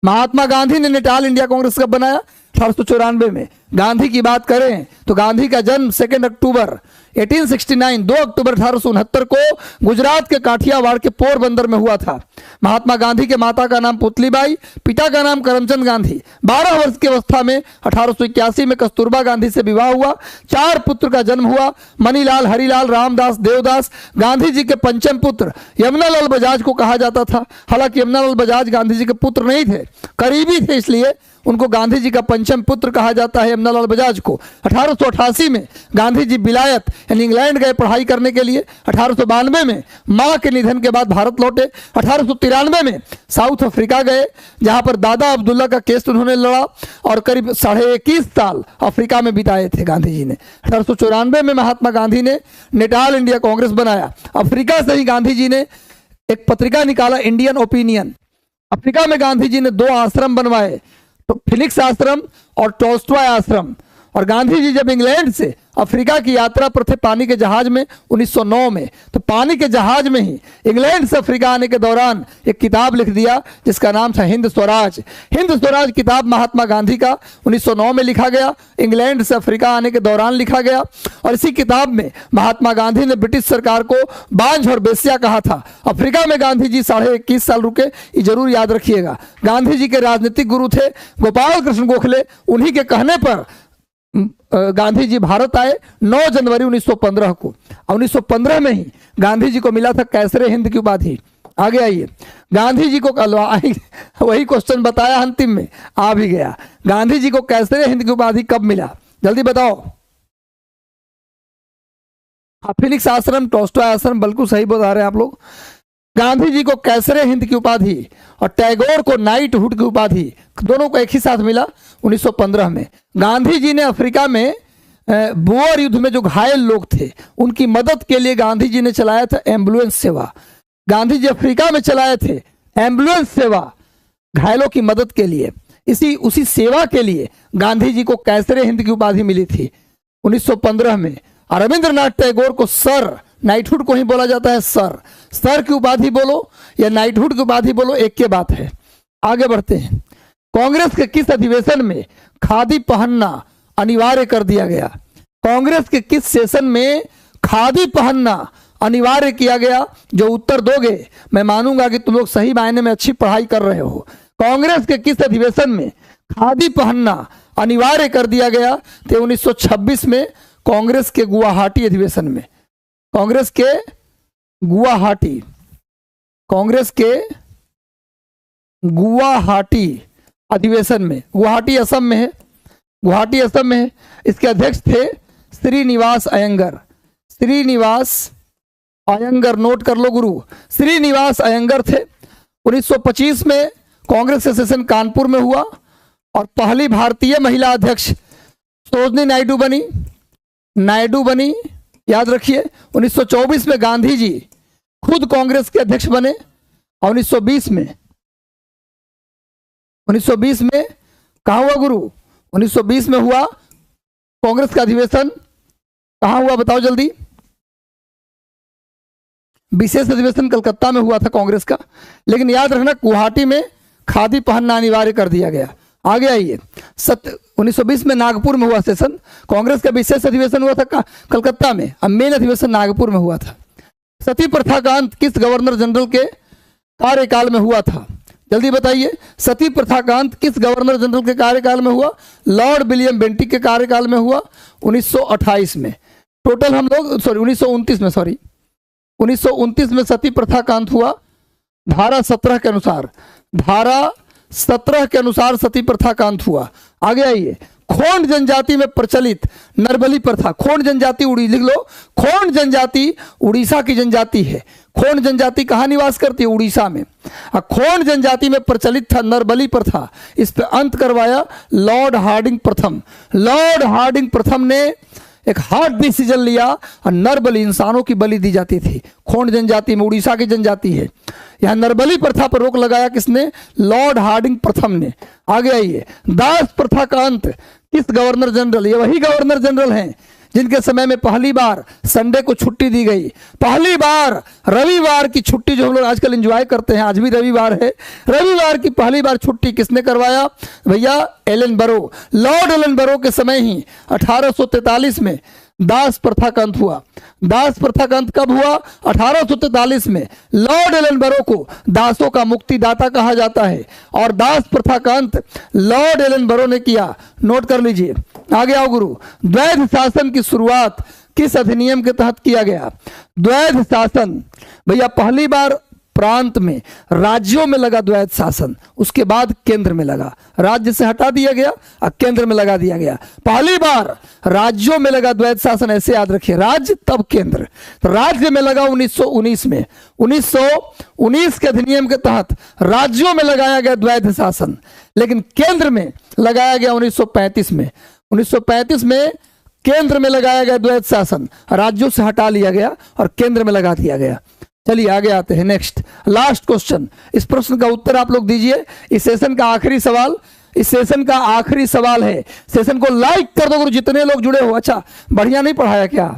महात्मा गांधी ने नेटाल इंडिया कांग्रेस कब बनाया? 1894 में। गांधी की बात करें तो गांधी का जन्म 2 अक्टूबर 1869 2 अक्टूबर 1869 को गुजरात के काठियावाड़ के पोरबंदर में हुआ था। महात्मा गांधी के माता का नाम पुतलीबाई, पिता का नाम करमचंद गांधी। 12 वर्ष की अवस्था में 1881 में कस्तूरबा गांधी से विवाह हुआ। 4 पुत्र का जन्म हुआ, मनीलाल, हरिलाल, रामदास, देवदास। गांधी जी के पंचम पुत्र यमुनालाल बजाज को कहा जाता था। हालांकि यमुनालाल बजाज गांधी जी के पुत्र नहीं थे, करीबी थे, इसलिए उनको गांधी जी का पंचम पुत्र कहा जाता है, यमुनालाल बजाज को। 1888 में गांधी जी विलायत यानी इंग्लैंड गए पढ़ाई करने के लिए। 1892 में मां के निधन के बाद भारत लौटे। 1893 में साउथ अफ्रीका गए, जहां पर दादा अब्दुल्ला का केस उन्होंने लड़ा और करीब 21.5 साल अफ्रीका में बिताए थे गांधी जी ने। 1894 में महात्मा गांधी ने नेटाल इंडिया कांग्रेस बनाया। अफ्रीका से ही गांधी जी ने एक पत्रिका निकाला, इंडियन ओपिनियन। अफ्रीका में गांधी जी ने 2 आश्रम बनवाए, तो फिनिक्स आश्रम और टॉल्स्टॉय आश्रम। और गांधी जी जब इंग्लैंड से अफ्रीका की यात्रा पर थे पानी के जहाज में 1909 में, तो पानी के जहाज में ही इंग्लैंड से अफ्रीका आने के दौरान एक किताब लिख दिया जिसका नाम था हिंद स्वराज। हिंद स्वराज किताब महात्मा गांधी का 1909 में लिखा गया, इंग्लैंड से अफ्रीका आने के दौरान लिखा गया। और इसी किताब में महात्मा गांधी ने ब्रिटिश सरकार को बांझ और बेस्या कहा था। अफ्रीका में गांधी जी 21.5 साल रुके, ये जरूर याद रखिएगा। गांधी जी के राजनीतिक गुरु थे गोपाल कृष्ण गोखले, उन्हीं के कहने पर गांधी जी भारत आए 9 जनवरी 1915 को। 1915 में ही गांधी जी को मिला था कैसरे हिंद की उपाधि। आगे आइए, गांधी जी को वही क्वेश्चन बताया अंतिम में, आ भी गया। गांधी जी को कैसरे हिंद की उपाधि कब मिला, जल्दी बताओ। फिनिक्स आश्रम, टॉल्स्टॉय आश्रम, बिल्कुल सही बता रहे हैं आप लोग। गांधी जी को कैसरे हिंद की उपाधि और टैगोर को नाइटहुड की उपाधि, दोनों को एक ही साथ मिला 1915 में। गांधी जी ने अफ्रीका में बोअर युद्ध में जो घायल लोग थे उनकी मदद के लिए गांधी जी ने चलाया था एम्बुलेंस सेवा। गांधी जी अफ्रीका में चलाए थे एम्बुलेंस सेवा घायलों की मदद के लिए। उसी सेवा के लिए गांधी जी को कैसरे हिंद की उपाधि मिली थी 1915 में। और रविंद्रनाथ टैगोर को सर, नाइटहुड को ही बोला जाता है सर की उपाधि बोलो या नाइटहुड की उपाधि बोलो, एक के बात है। आगे बढ़ते हैं। कांग्रेस के किस अधिवेशन में खादी पहनना अनिवार्य कर दिया गया? कांग्रेस के किस सेशन में खादी पहनना अनिवार्य किया गया? जो उत्तर दोगे मैं मानूंगा कि तुम लोग सही मायने में अच्छी पढ़ाई कर रहे हो। कांग्रेस के किस अधिवेशन में खादी पहनना अनिवार्य कर दिया गया? तो 1926 में कांग्रेस के गुवाहाटी अधिवेशन में। कांग्रेस के गुवाहाटी अधिवेशन में। गुवाहाटी असम में है, गुवाहाटी असम में है। इसके अध्यक्ष थे श्रीनिवास अयंगर, नोट कर लो गुरु, श्रीनिवास अयंगर थे। 1925 में कांग्रेस का सेशन कानपुर में हुआ और पहली भारतीय महिला अध्यक्ष सरोजिनी नायडू बनी, याद रखिए। 1924 में गांधी जी खुद कांग्रेस के अध्यक्ष बने और 1920 में कहाँ हुआ गुरु? 1920 में हुआ कांग्रेस का अधिवेशन। कहाँ हुआ बताओ जल्दी? विशेष अधिवेशन कलकत्ता में हुआ था कांग्रेस का, लेकिन याद रखना गुवाहाटी में खादी पहनना अनिवार्य कर दिया गया। आगे आइए। 1920 में नागपुर में हुआ सेशन। कांग्रेस का विशेष अधिवेशन हुआ था कलकत्ता में, अब मेन अधिवेशन नागपुर में हुआ था। सती प्रथा का अंत किस गवर्नर जनरल के कार्यकाल में हुआ था? जल्दी बताइए। सती प्रथा का अंत किस गवर्नर जनरल के कार्यकाल में हुआ? लॉर्ड विलियम बेंटिक के कार्यकाल में हुआ 1928 में। टोटल हम लोग 1929 में सती प्रथा का अंत हुआ। धारा 17 के अनुसार सती प्रथा का अंत हुआ। आगे आइए। खोंड जनजाति में प्रचलित नरबली प्रथा। खोंड जनजाति लिख लो, खोंड जनजाति उड़ीसा की जनजाति है। खोंड जनजाति कहाँ निवास करती है? उड़ीसा में। खोंड जनजाति में प्रचलित था नरबली प्रथा, इस पे अंत करवाया लॉर्ड हार्डिंग प्रथम। लॉर्ड हार्डिंग प्रथम ने एक हार्ड डिसीजन लिया और नरबली, इंसानों की बलि दी जाती थी खोंड जनजाति में, उड़ीसा की जनजाति है। यह नरबली प्रथा पर रोक लगाया किसने? लॉर्ड हार्डिंग प्रथम ने। आगे आइए। दास प्रथा का अंत किस गवर्नर जनरल? ये वही गवर्नर जनरल हैं जिनके समय में पहली बार संडे को छुट्टी दी गई, पहली बार रविवार की छुट्टी जो हम लोग आजकल एंजॉय करते हैं, आज भी रविवार है, रविवार की पहली बार छुट्टी किसने करवाया भैया? एलन बरो। लॉर्ड एलन बरो के समय ही 1843 में दास प्रथा का अंत हुआ। दास प्रथा का अंत कब हुआ? 1843 में। लॉर्ड एलन बरो को दासों का मुक्तिदाता कहा जाता है और दास प्रथा का अंत लॉर्ड एलन बरो ने किया। नोट कर लीजिए, आगे आओ गुरु। द्वैध शासन की शुरुआत किस अधिनियम के तहत किया गया? द्वैध शासन भैया पहली बार प्रांत में, राज्यों में लगा द्वैध शासन, उसके बाद केंद्र में लगा। राज्य से हटा दिया गया और केंद्र में लगा दिया गया। पहली बार राज्यों में लगा द्वैध शासन, ऐसे याद रखिए, राज्य तब केंद्र। तो राज्य में लगा 1919 में, 1919 के अधिनियम के तहत राज्यों में लगाया गया द्वैध शासन, लेकिन केंद्र में लगाया गया 1935 में। 1935 में केंद्र में लगाया गया द्वैध शासन, राज्यों से हटा लिया गया और केंद्र में लगा दिया गया। चलिए आगे आते हैं, नेक्स्ट लास्ट क्वेश्चन। इस प्रश्न का उत्तर आप लोग दीजिए। इस सेशन का आखिरी सवाल, इस सेशन का आखिरी सवाल है। सेशन को लाइक कर दो गुरु, जितने लोग जुड़े हो। अच्छा, बढ़िया नहीं पढ़ाया क्या?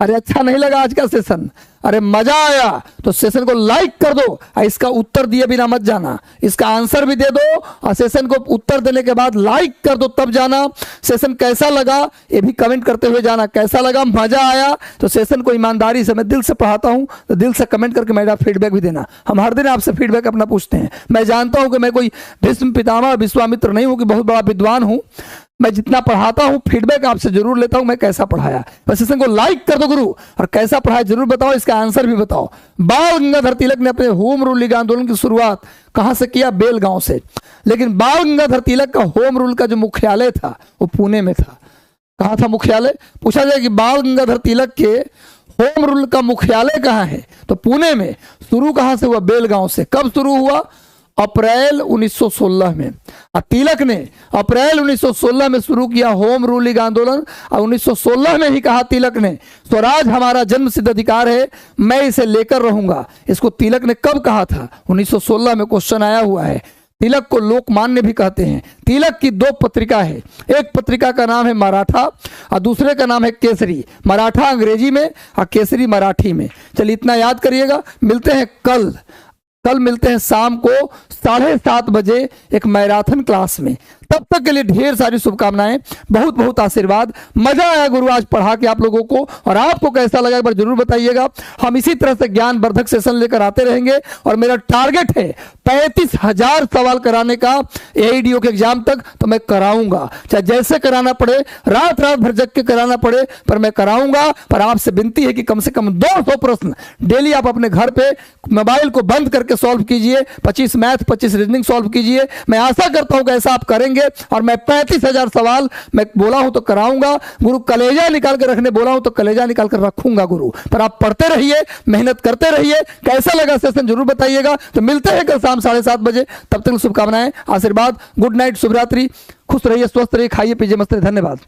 अरे अच्छा नहीं लगा आज का सेशन? अरे मजा आया तो सेशन को लाइक कर दो और इसका उत्तर दिए बिना मत जाना, इसका आंसर भी दे दो और सेशन को उत्तर देने के बाद लाइक कर दो, तब जाना। सेशन कैसा लगा ये भी कमेंट करते हुए जाना। कैसा लगा, मजा आया तो सेशन को ईमानदारी से, मैं दिल से पढ़ाता हूं तो दिल से कमेंट करके मेरा फीडबैक भी देना। हम हर दिन आपसे फीडबैक अपना पूछते हैं। मैं जानता हूं कि मैं कोई भीष्म पितामह विश्वामित्र नहीं हूं कि बहुत बड़ा विद्वान हूं। मैं जितना पढ़ाता हूं फीडबैक आपसे जरूर लेता हूं, मैं कैसा पढ़ाया। बस सेशन को लाइक कर दो गुरु और कैसा पढ़ाया जरूर बताओ, इसका आंसर भी बताओ। बाल गंगाधर तिलक ने अपने होम रूल लीग आंदोलन की शुरुआत कहां से किया? बेलगांव से। लेकिन बाल गंगाधर तिलक का होम रूल का जो मुख्यालय था वो पुणे में था। कहां था मुख्यालय? पूछा जाए कि बाल गंगाधर तिलक के होम रूल का मुख्यालय कहां है तो पुणे में। शुरू कहां से हुआ? बेलगांव से। कब शुरू हुआ? अप्रैल 1916 में। तिलक ने अप्रैल 1916 में शुरू किया होम रूल लीग आंदोलन और 1916 में ही कहा तिलक ने, स्वराज हमारा जन्म सिद्ध अधिकार है, मैं इसे लेकर रहूंगा। इसको तिलक ने कब कहा था? 1916 में। क्वेश्चन आया हुआ है। तिलक को लोकमान्य भी कहते हैं। तिलक की दो पत्रिका है, एक पत्रिका का नाम है मराठा और दूसरे का नाम है केसरी। मराठा अंग्रेजी में और केसरी मराठी में। चलिए इतना याद करिएगा। मिलते हैं कल मिलते हैं शाम को 7:30 बजे एक मैराथन क्लास में। तब तक के लिए ढेर सारी शुभकामनाएं, बहुत बहुत आशीर्वाद। मजा आया गुरु आज पढ़ा के आप लोगों को, और आपको कैसा लगा एक बार जरूर बताइएगा। हम इसी तरह से ज्ञानवर्धक सेशन लेकर आते रहेंगे और मेरा टारगेट है 35,000 सवाल कराने का एआईडीओ के एग्जाम तक। तो मैं कराऊंगा, चाहे जैसे कराना पड़े, रात भर जग के कराना पड़े, पर मैं कराऊंगा। पर आपसे विनती है कि कम से कम 200 प्रश्न डेली आप अपने घर पे मोबाइल को बंद करके सॉल्व कीजिए। 25 मैथ 25 रीजनिंग सॉल्व कीजिए। मैं आशा करता हूं कि ऐसा आप करेंगे और मैं 35,000 सवाल मैं बोला हूं तो कराऊंगा गुरु। कलेजा निकाल कर रखने बोला हूं तो कलेजा निकाल कर रखूंगा गुरु। पर आप पढ़ते रहिए, मेहनत करते रहिए। कैसा लगा सेशन जरूर बताइएगा। तो मिलते हैं कल शाम 7:30 बजे। तब तक शुभकामनाएं, आशीर्वाद, गुड नाइट, शुभ रात्रि। खुश रहिए, स्वस्थ रहिए, खाइए पीजिए, मस्त रहिए। धन्यवाद।